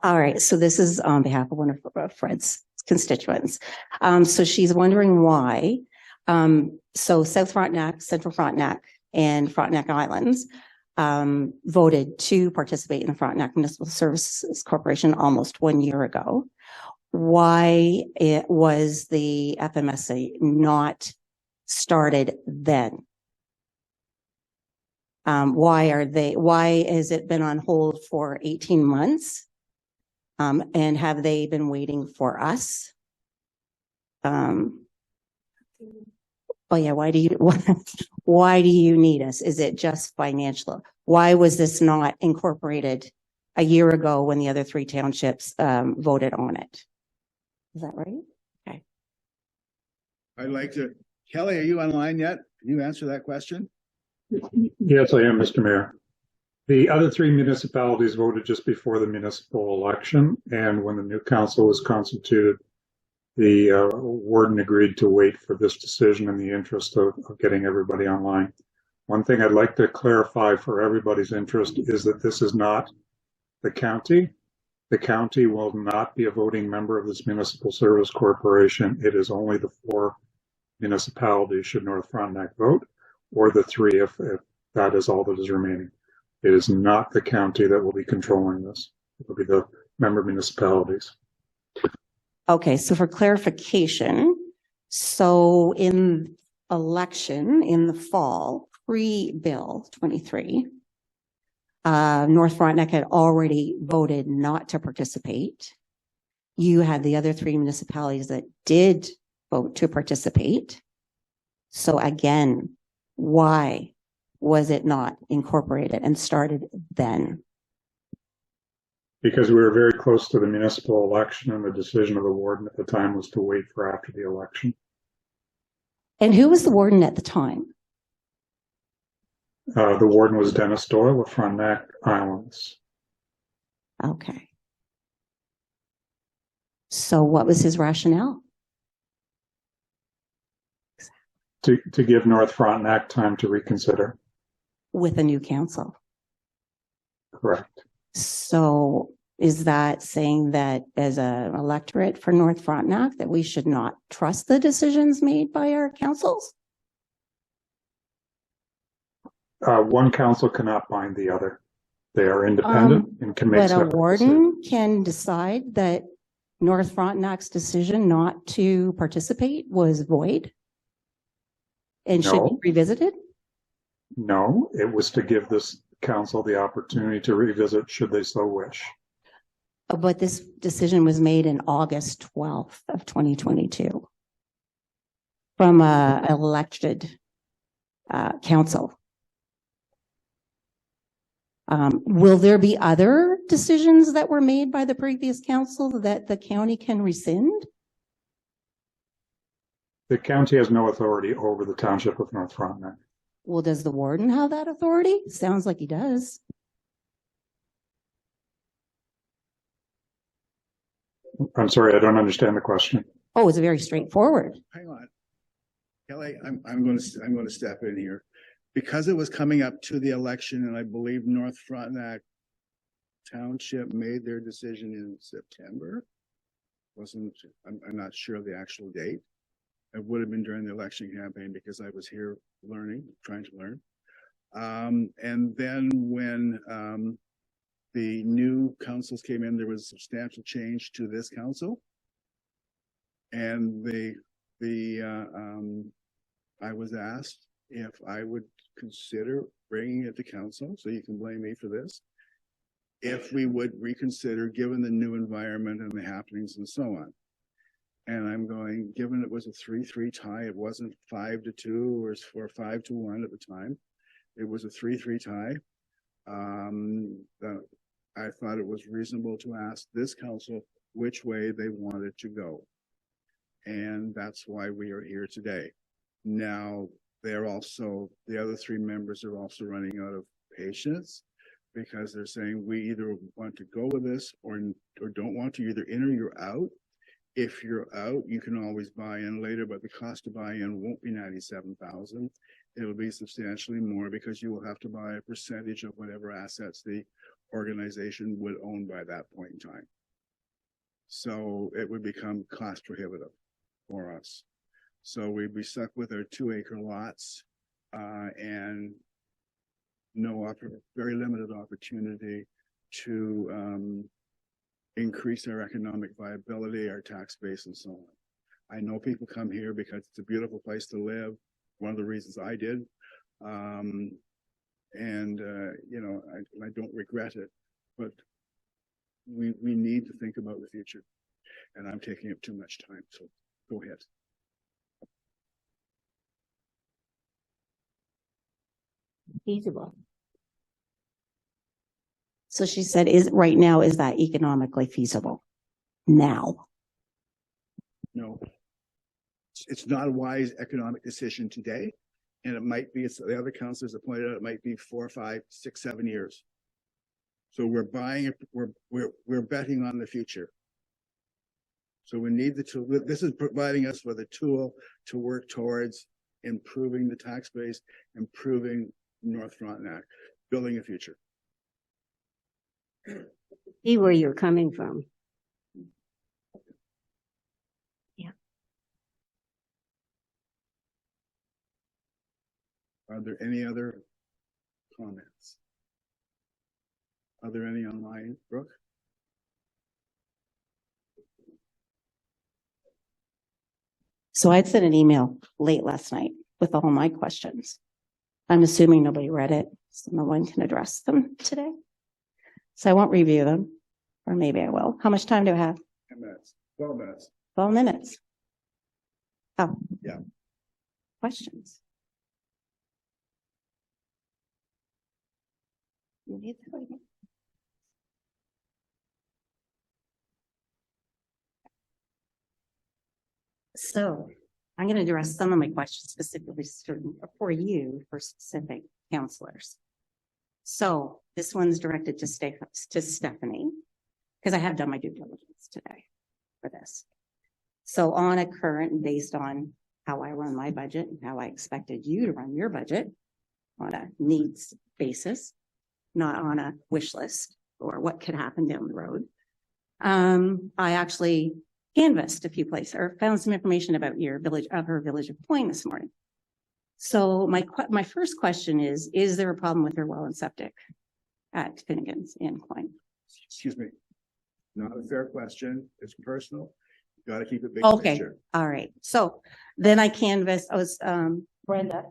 All right, so this is on behalf of one of Fred's constituents. So she's wondering why. So South Frontenac, Central Frontenac, and Frontenac Islands voted to participate in the Frontenac Municipal Services Corporation almost 1 year ago. Why it was the FMSA not started then? Why has it been on hold for 18 months? And have they been waiting for us? Oh yeah, why do you need us? Is it just financial? Why was this not incorporated a year ago when the other 3 townships voted on it? Is that right? Okay. I'd like to, Kelly, are you online yet? Can you answer that question? Yes, I am, Mr. Mayor. The other three municipalities voted just before the municipal election, and when the new council was constituted, the warden agreed to wait for this decision in the interest of getting everybody online. One thing I'd like to clarify for everybody's interest is that this is not the county. The county will not be a voting member of this Municipal Service Corporation. It is only the 4 municipalities should North Frontenac vote, or the 3 if that is all that is remaining. It is not the county that will be controlling this. It will be the member municipalities. Okay, so for clarification, so in election in the fall, pre-Bill 23, North Frontenac had already voted not to participate. You had the other 3 municipalities that did vote to participate. So again, why was it not incorporated and started then? Because we were very close to the municipal election, and the decision of the warden at the time was to wait for after the election. And who was the warden at the time? The warden was Dennis Doyle of Frontenac Islands. Okay. So what was his rationale? To give North Frontenac time to reconsider. With a new council. Correct. So is that saying that as an electorate for North Frontenac that we should not trust the decisions made by our councils? One council cannot bind the other. They are independent and can make but a separate warden can decide that North Frontenac's decision not to participate was void and should be revisited? No, it was to give this council the opportunity to revisit should they so wish. But this decision was made in August 12th of 2022 from a elected council. Will there be other decisions that were made by the previous council that the county can rescind? The county has no authority over the township of North Frontenac. Well, does the warden have that authority? Sounds like he does. I'm sorry, I don't understand the question. Oh, it's very straightforward. Hang on. Kelly, I'm going to step in here. Because it was coming up to the election, and I believe North Frontenac Township made their decision in September. I'm not sure of the actual date. It would have been during the election campaign because I was here trying to learn. And then when the new councils came in, there was substantial change to this council. And I was asked if I would consider bringing it to council, so you can blame me for this, if we would reconsider given the new environment and the happenings and so on. And I'm going, given it was a 3-3 tie, it wasn't 5-2 or 5-1 at the time. It was a 3-3 tie. I thought it was reasonable to ask this council which way they wanted to go. And that's why we are here today. Now, the other 3 members are also running out of patience because they're saying we either want to go with this or don't want to, either in or you're out. If you're out, you can always buy in later, but the cost to buy in won't be $97,000. It'll be substantially more because you will have to buy a percentage of whatever assets the organization would own by that point in time. So it would become cost prohibitive for us. So we'd be stuck with our 2-acre lots and very limited opportunity to increase our economic viability, our tax base, and so on. I know people come here because it's a beautiful place to live. One of the reasons I did. I don't regret it, but we need to think about the future. And I'm taking up too much time, so go ahead. Feasible. So she said, is that economically feasible now? No, it's not a wise economic decision today. And it might be, the other councilors have pointed out, it might be 4, 5, 6, 7 years. So we're buying it, we're betting on the future. So we need the tool. This is providing us with a tool to work towards improving the tax base, improving North Frontenac, building a future. See where you're coming from. Are there any other comments? Are there any online, Brooke? So I'd sent an email late last night with all my questions. I'm assuming nobody read it, so no one can address them today. So I won't review them, or maybe I will. How much time do I have? 10 minutes, 12 minutes. 12 minutes. Oh. Yeah. Questions? So I'm going to address some of my questions specifically for you, for specific counselors. So this one's directed to Stephanie, because I have done my due diligence today for this. So on a current, based on how I run my budget and how I expected you to run your budget on a needs basis, not on a wish list or what could happen down the road. I actually canvassed a few places or found some information about your village, of her village of Point this morning. So my first question is there a problem with her well and septic at Finnegan's in Point? Excuse me. Not a fair question. It's personal. You got to keep it big Okay. picture. All right. So then I canvassed, I was, Brenda,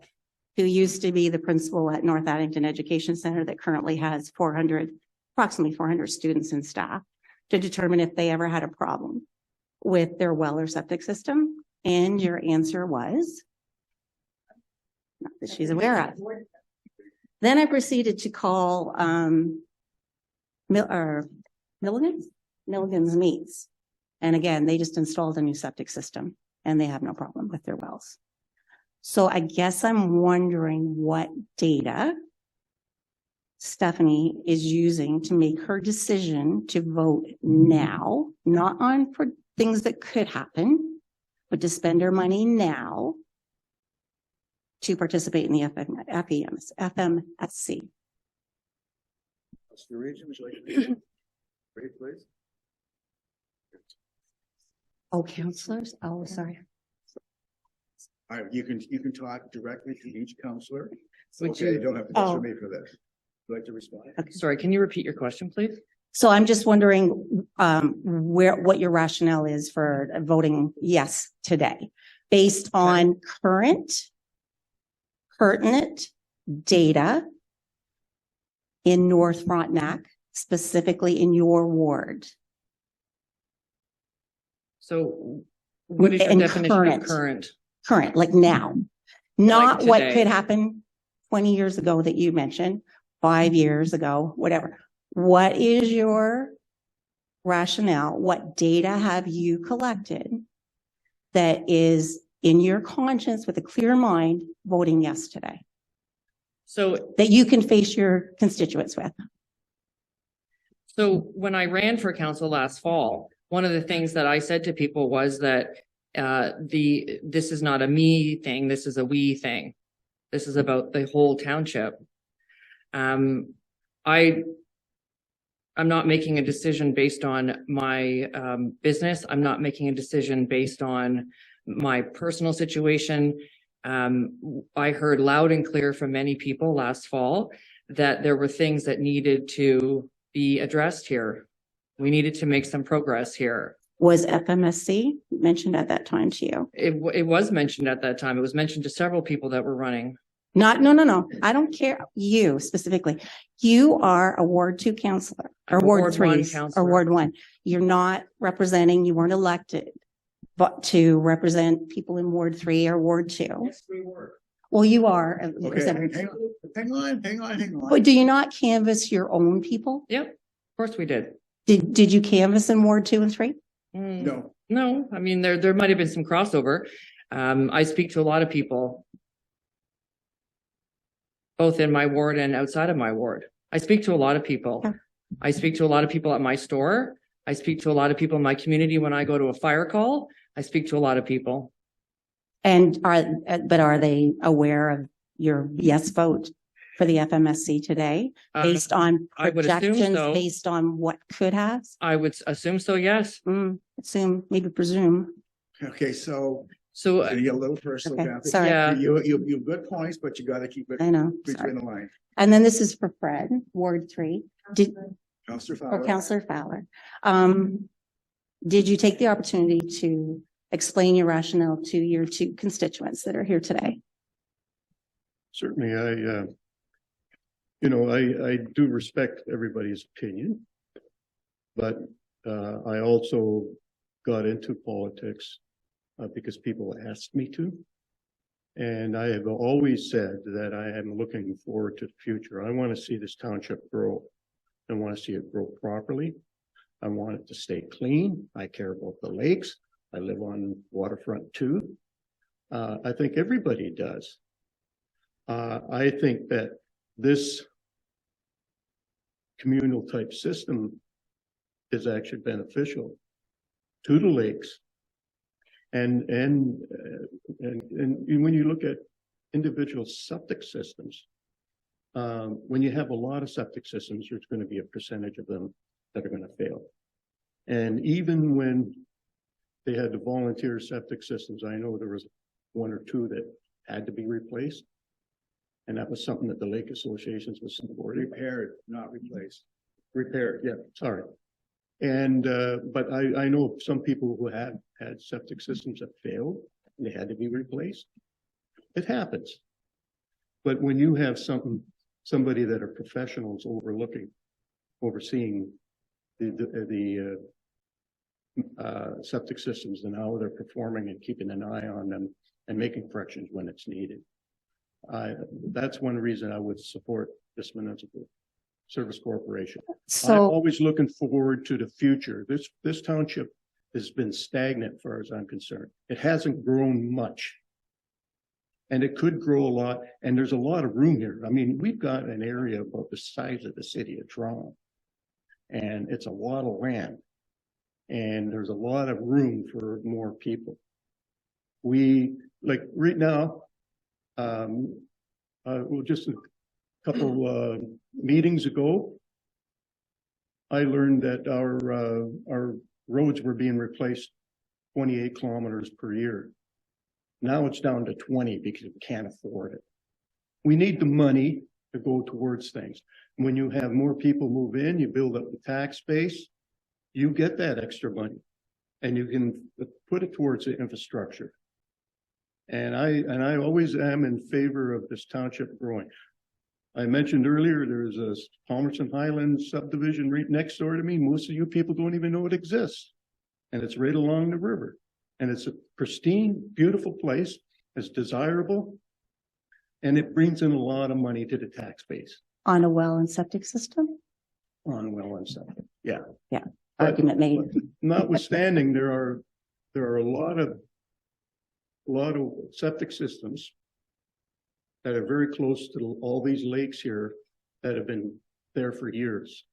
who used to be the principal at North Addington Education Center that currently has approximately 400 students and staff, to determine if they ever had a problem with their well or septic system. And your answer was not that she's aware of. Then I proceeded to call Milligan's Meats. And again, they just installed a new septic system and they have no problem with their wells. So I guess I'm wondering what data Stephanie is using to make her decision to vote now, not on for things that could happen, but to spend her money now to participate in the FMSC. What's the region? Would you like to read, please? Oh, counselors. Oh, sorry. All right, you can talk directly to each counselor. Would Okay, you don't have to go Oh. through me for this. Would you like to respond? Sorry, can you repeat your question, please? So I'm just wondering what your rationale is for voting yes today, based on current pertinent data in North Frontenac, specifically in your ward. So what is your And definition of current? Current, like now, not Like what today. could happen 20 years ago that you mentioned, 5 years ago, whatever. What is your rationale? What data have you collected that is in your conscience with a clear mind voting yes today? So That you can face your constituents with? So when I ran for council last fall, one of the things that I said to people was that this is not a me thing, this is a we thing. This is about the whole township. I'm not making a decision based on my business. I'm not making a decision based on my personal situation. I heard loud and clear from many people last fall that there were things that needed to be addressed here. We needed to make some progress here. Was FMSC mentioned at that time to you? It was mentioned at that time. It was mentioned to several people that were running. No. I don't care. You specifically. You are a Ward 2 counselor or Ward 3 or Ward 1. You're not representing, you weren't elected, but to represent people in Ward 3 or Ward 2. Yes, we were. Well, you are. Okay, hang on. But do you not canvass your own people? Yep, of course we did. Did you canvass in Ward 2 and 3? No. No, I mean, there might have been some crossover. I speak to a lot of people. both in my ward and outside of my ward. I speak to a lot of people. Yeah. I speak to a lot of people at my store. I speak to a lot of people in my community when I go to a fire call. I speak to a lot of people. And are they aware of your yes vote for the FMSC today, based on I would assume projections, so. based on what could have? I would assume so, yes. Assume, maybe presume. Okay, so So you get a little personal. Okay, Kathy. sorry. Yeah. You have good points, but you gotta keep it I know, between sorry. the lines. And then this is for Fred, Ward 3. Counselor Or Fowler. Counselor Fowler. Did you take the opportunity to explain your rationale to your two constituents that are here today? Certainly, I do respect everybody's opinion, but I also got into politics because people asked me to. And I have always said that I am looking forward to the future. I want to see this township grow. I want to see it grow properly. I want it to stay clean. I care about the lakes. I live on waterfront too. I think everybody does. I think that this communal type system is actually beneficial to the lakes. And when you look at individual septic systems, when you have a lot of septic systems, there's going to be a percentage of them that are going to fail. And even when they had the volunteer septic systems, I know there was one or two that had to be replaced. And that was something that the lake associations was supporting. Repaired, not replaced. Repaired, yeah, sorry. And, but I know some people who had septic systems that failed and they had to be replaced. It happens. But when you have somebody that are professionals overseeing the septic systems and how they're performing and keeping an eye on them and making corrections when it's needed. That's one reason I would support this Municipal Service Corporation. So I'm always looking forward to the future. This township has been stagnant as far as I'm concerned. It hasn't grown much. And it could grow a lot. And there's a lot of room here. I mean, we've got an area about the size of the city of Toronto. And it's a lot of land. And there's a lot of room for more people. Like right now, well, just a couple meetings ago, I learned that our roads were being replaced 28 kilometers per year. Now it's down to 20 because we can't afford it. We need the money to go towards things. When you have more people move in, you build up the tax base, you get that extra money and you can put it towards the infrastructure. And I always am in favor of this township growing. I mentioned earlier, there's a Palmerston Highlands subdivision right next door to me. Most of you people don't even know it exists. And it's right along the river. And it's a pristine, beautiful place. It's desirable. And it brings in a lot of money to the tax base. on a well and septic system? On well and septic, yeah. Yeah, argument made. Notwithstanding, there are a lot of septic systems that are very close to all these lakes here that have been there for years.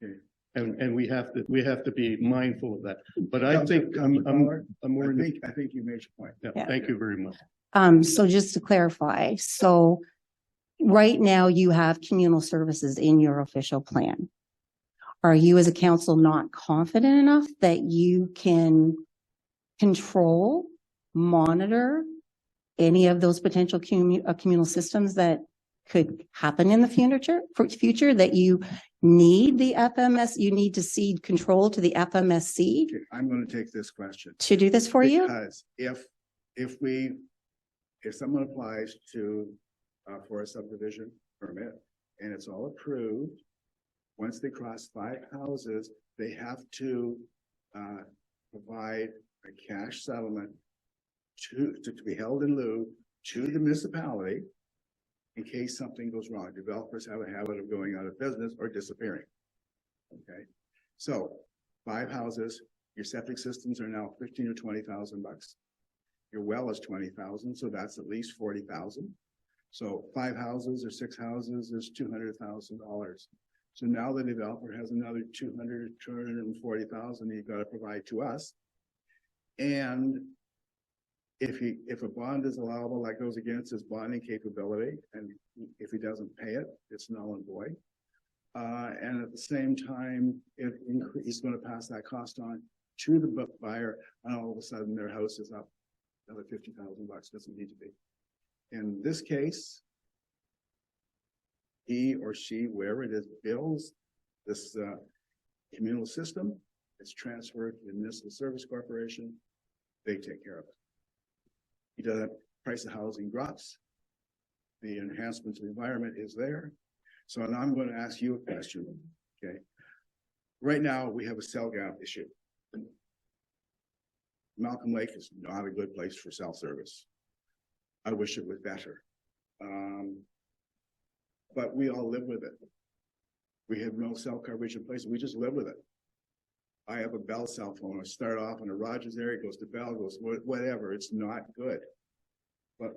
Okay. And we have to be mindful of that. But I think I'm more. I think you made your point. Yeah, thank you very much. So just to clarify, so right now you have communal services in your official plan. Are you as a council not confident enough that you can control, monitor any of those potential communal systems that could happen in the future that you need the FMS, you need to cede control to the FMSC? Okay, I'm going to take this question. To do this for you? Because if someone applies for a subdivision permit and it's all approved, once they cross 5 houses, they have to provide a cash settlement to be held in lieu to the municipality in case something goes wrong. Developers have a habit of going out of business or disappearing. Okay, so 5 houses, your septic systems are now $15,000 or $20,000 bucks. Your well is $20,000, so that's at least $40,000. So 5 houses or 6 houses is $200,000. So now the developer has another 240,000 he's got to provide to us. And if a bond is allowable, that goes against his bonding capability. And if he doesn't pay it, it's null and void. And at the same time, he's going to pass that cost on to the buyer, and all of a sudden their house is up another $50,000. Doesn't need to be. In this case, he or she, wherever it is, builds this communal system. It's transferred to the Municipal Service Corporation. They take care of it. He doesn't, price of housing drops. The enhancement to the environment is there. So now I'm going to ask you a question, okay? Right now, we have a cell gap issue. Malcolm Lake is not a good place for cell service. I wish it was better. But we all live with it. We have no cell coverage in place. We just live with it. I have a Bell cell phone. I start off in a Rogers area, goes to Bell, goes whatever. It's not good. But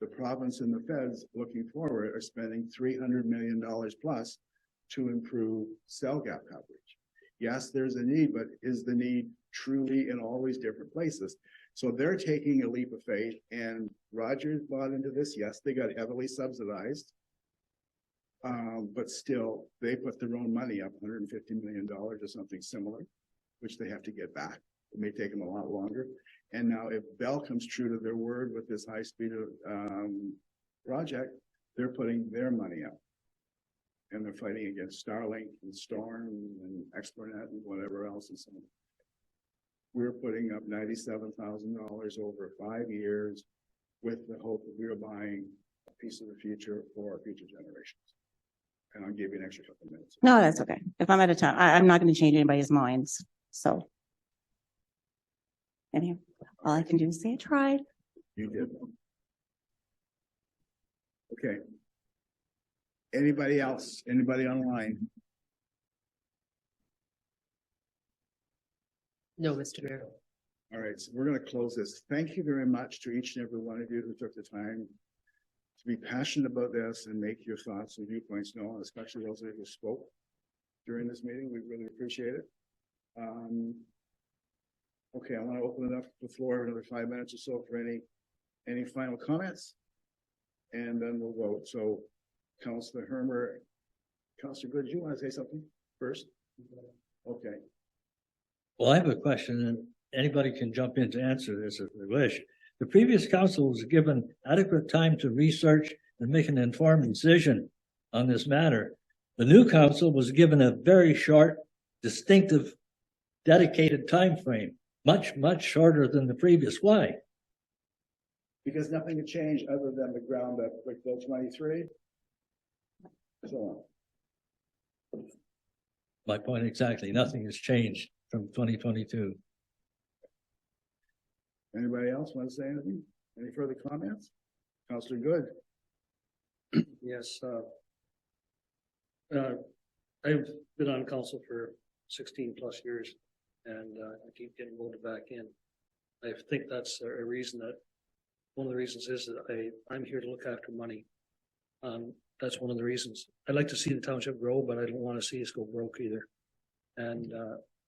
the province and the feds looking forward are spending $300 million plus to improve cell gap coverage. Yes, there's a need, but is the need truly in all these different places? So they're taking a leap of faith, and Rogers bought into this. Yes, they got heavily subsidized. But still, they put their own money up, $150 million or something similar, which they have to get back. It may take them a lot longer. And now if Bell comes true to their word with this high-speed project, they're putting their money up. And they're fighting against Starlink and Storm and Explanet and whatever else and so on. We're putting up $97,000 over 5 years with the hope that we're buying a piece of the future for our future generations. And I'll give you an extra couple minutes. No, that's okay. If I'm out of time, I'm not going to change anybody's minds. So. Anyhow, all I can do is say I tried. You did. Okay. Anybody else? Anybody online? No, Mr. Mayor. All right, so we're going to close this. Thank you very much to each and every one of you who took the time to be passionate about this and make your thoughts and viewpoints known, especially those of you who spoke during this meeting. We really appreciate it. Okay, I want to open it up to the floor another 5 minutes or so for any final comments, and then we'll vote. So, Councillor Hermer, Councillor Good, you want to say something first? Okay. Well, I have a question, and anybody can jump in to answer this if they wish. The previous council was given adequate time to research and make an informed decision on this matter. The new council was given a very short, distinctive, dedicated time frame, much shorter than the previous. Why? Because nothing had changed other than the ground up with Bill 23. So on. My point exactly. Nothing has changed from 2022. Anybody else want to say anything? Any further comments? Councillor Good. Yes, I've been on council for 16 plus years, and I keep getting voted back in. I think that's a reason that one of the reasons is that I'm here to look after money. That's one of the reasons. I'd like to see the township grow, but I don't want to see us go broke either. And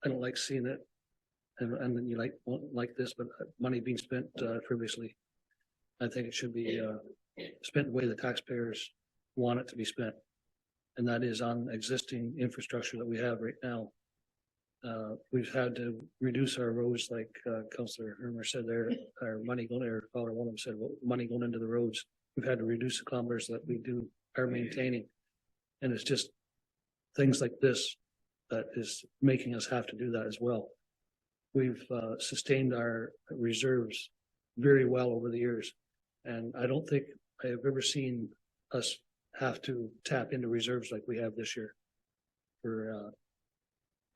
I don't like seeing it. And then you won't like this, but money being spent frivolously. I think it should be spent the way the taxpayers want it to be spent. And that is on existing infrastructure that we have right now. We've had to reduce our roads, like Councillor Hermer said there, our money going there, Father one of them said, well, money going into the roads. We've had to reduce the kilometers that we are maintaining. And it's just things like this that is making us have to do that as well. We've sustained our reserves very well over the years. And I don't think I have ever seen us have to tap into reserves like we have this year for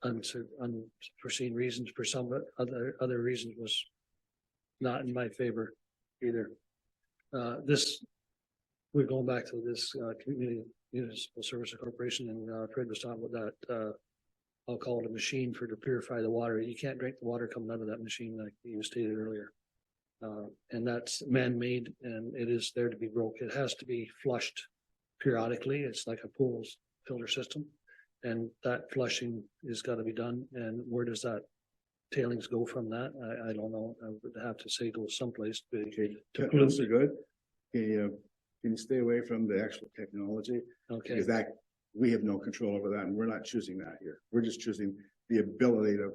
unforeseen reasons. For some other reasons was not in my favor either. We're going back to this community Municipal Services Corporation, and Fred was talking about that. I'll call it a machine to purify the water. You can't drink the water coming out of that machine like you stated earlier. And that's man-made and it is there to be broke. It has to be flushed periodically. It's like a pool's filter system. And that flushing is gotta be done. And where does that tailings go from that? I don't know. I would have to say go someplace to Councilor Good, can you stay away from the actual technology? Okay. Because that, we have no control over that and we're not choosing that here. We're just choosing the ability to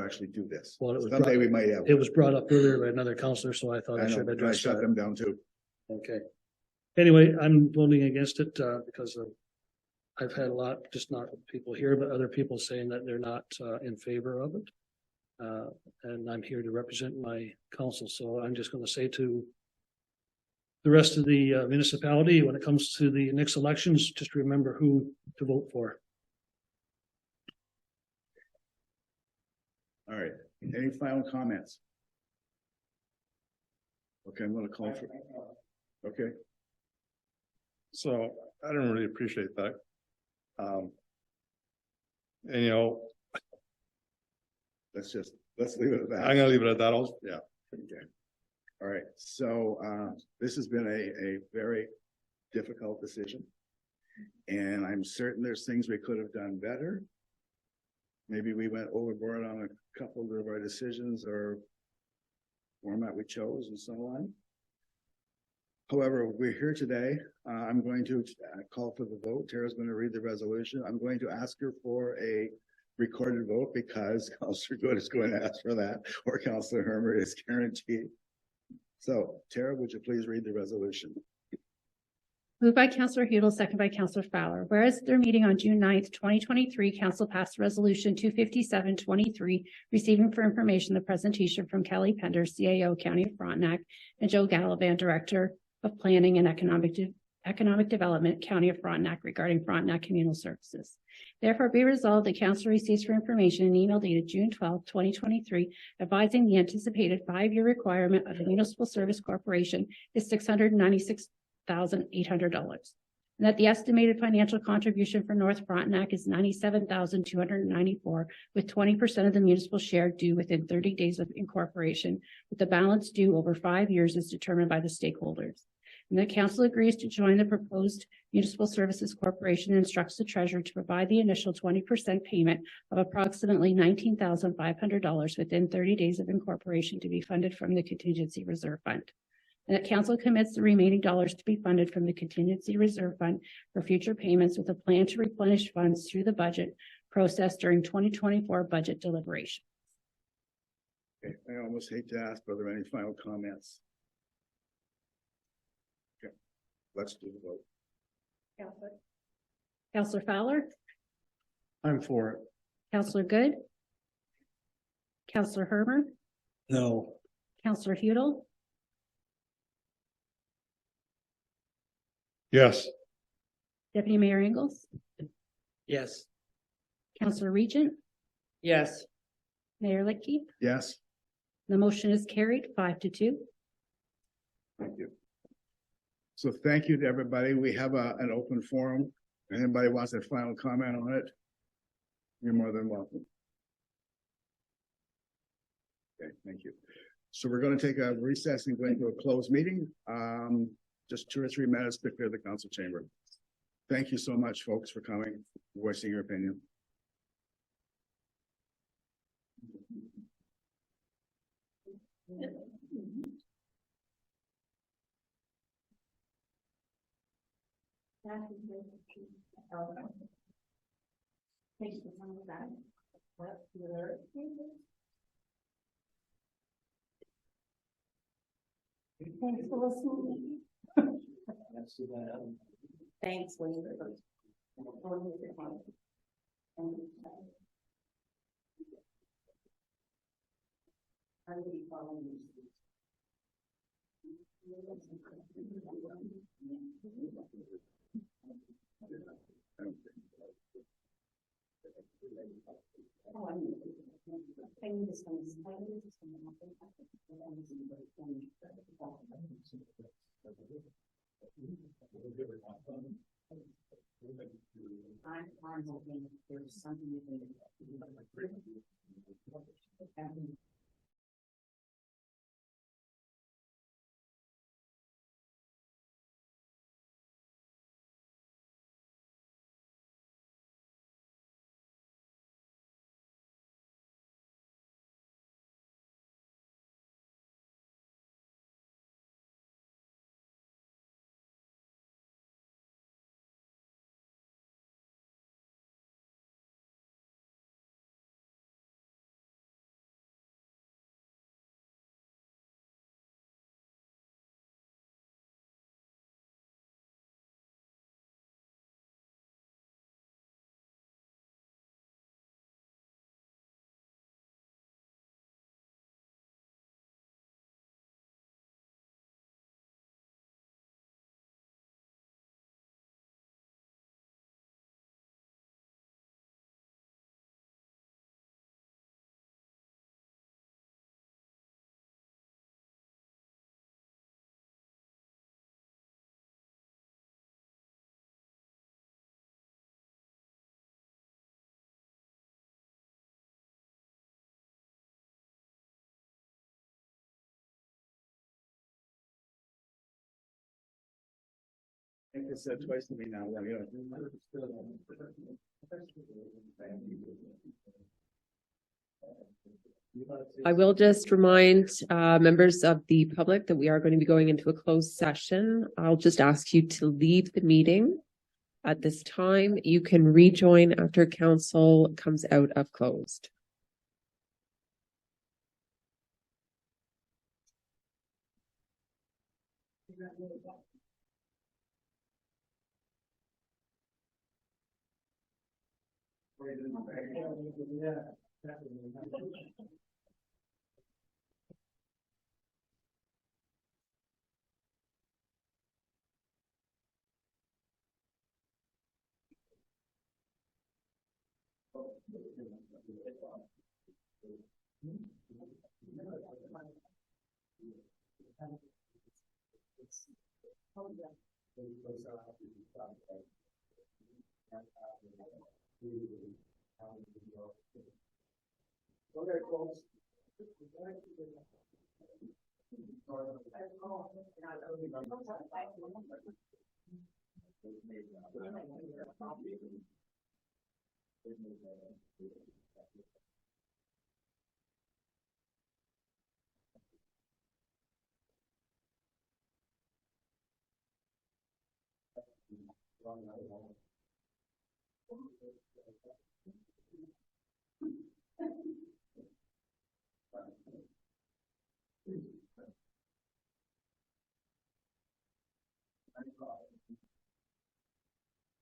actually do this. Well, it was Someday brought- we might have. It was brought up earlier by another counselor, so I thought I I know, should but I address shut that. them down too. Okay. Anyway, I'm voting against it, because of, I've had a lot, just not people here, but other people saying that they're not, in favor of it. And I'm here to represent my council, so I'm just gonna say to the rest of the municipality, when it comes to the next elections, just remember who to vote for. All right, any final comments? Okay, I'm gonna call for, okay, So I don't really appreciate that. And you know, let's leave it at that. I'm gonna leave it at that. Also, yeah. Okay. All right, so this has been a very difficult decision. And I'm certain there's things we could have done better. Maybe we went overboard on a couple of our decisions or format we chose and so on. However, we're here today. I'm going to call for the vote. Tara's going to read the resolution. I'm going to ask her for a recorded vote because Councillor Good is going to ask for that, or Councillor Hermer is guaranteed. So, Tara, would you please read the resolution? Moved by Councillor Hudel, second by Councillor Fowler. Whereas at their meeting on June 9th, 2023, Council passed Resolution 257-23, receiving for information the presentation from Kelly Pender, CAO, County of Frontenac, and Joe Gallivan, Director of Planning and Economic Development, County of Frontenac, regarding Frontenac Communal Services. Therefore, be resolved that Council receives for information an email dated June 12th, 2023, advising the anticipated 5-year requirement of the Municipal Service Corporation is $696,800, and that the estimated financial contribution for North Frontenac is $97,294, with 20% of the municipal share due within 30 days of incorporation, with the balance due over 5 years as determined by the stakeholders. And the council agrees to join the proposed Municipal Services Corporation and instructs the treasurer to provide the initial 20% payment of approximately $19,500 within 30 days of incorporation to be funded from the contingency reserve fund. And that council commits the remaining dollars to be funded from the contingency reserve fund for future payments, with a plan to replenish funds through the budget process during 2024 budget deliberation. Okay, I almost hate to ask, but are there any final comments? Okay, let's do the vote. Councillor Fowler, I'm for it. Councillor Good, Councillor Hermer, No. Councillor Hudel, Yes. Deputy Mayor Ingles, Yes. Councillor Regent, Yes. Mayor Lickey. Yes, The motion is carried 5-2. thank you. So thank you to everybody. We have an open forum. If anybody wants a final comment on it, you're more than welcome. Okay, thank you. So we're going to take a recess and go into a closed meeting. Just 2 or 3 minutes to clear the council chamber. Thank you so much, folks, for coming, voicing your opinion. Thanks for listening. Thanks, Wayne. I'm hoping there's something you can I think it's said twice to me now. I will just remind members of the public that we are going to be going into a closed session. I'll just ask you to leave the meeting at this time. You can rejoin after council comes out of closed. Okay, folks.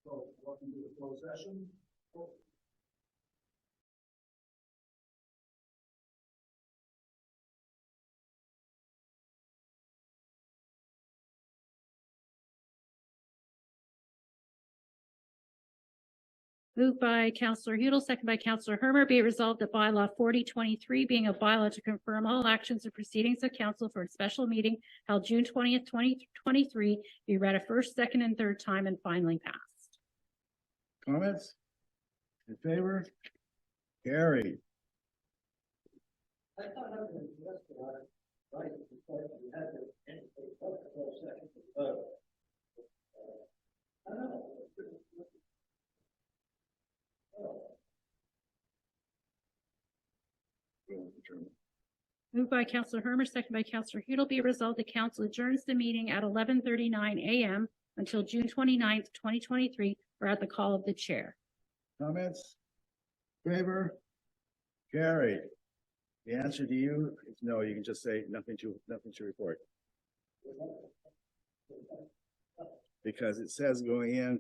So, welcome to the closed session. Moved by Councillor Hudel, second by Councillor Hermer, be it resolved that bylaw 4023 being a bylaw to confirm all actions and proceedings of council for a special meeting held June 20th, 2023 be read a first, second, and third time and finally passed. Comments? In favor? Carried. Moved by Councillor Hermer, second by Councillor Hudel, be it resolved the council adjourns the meeting at 11:39 a.m. until June 29th, 2023, or at the call of the chair. Comments? Favor? Carried. The answer to you is no. You can just say nothing to report. Because it says going in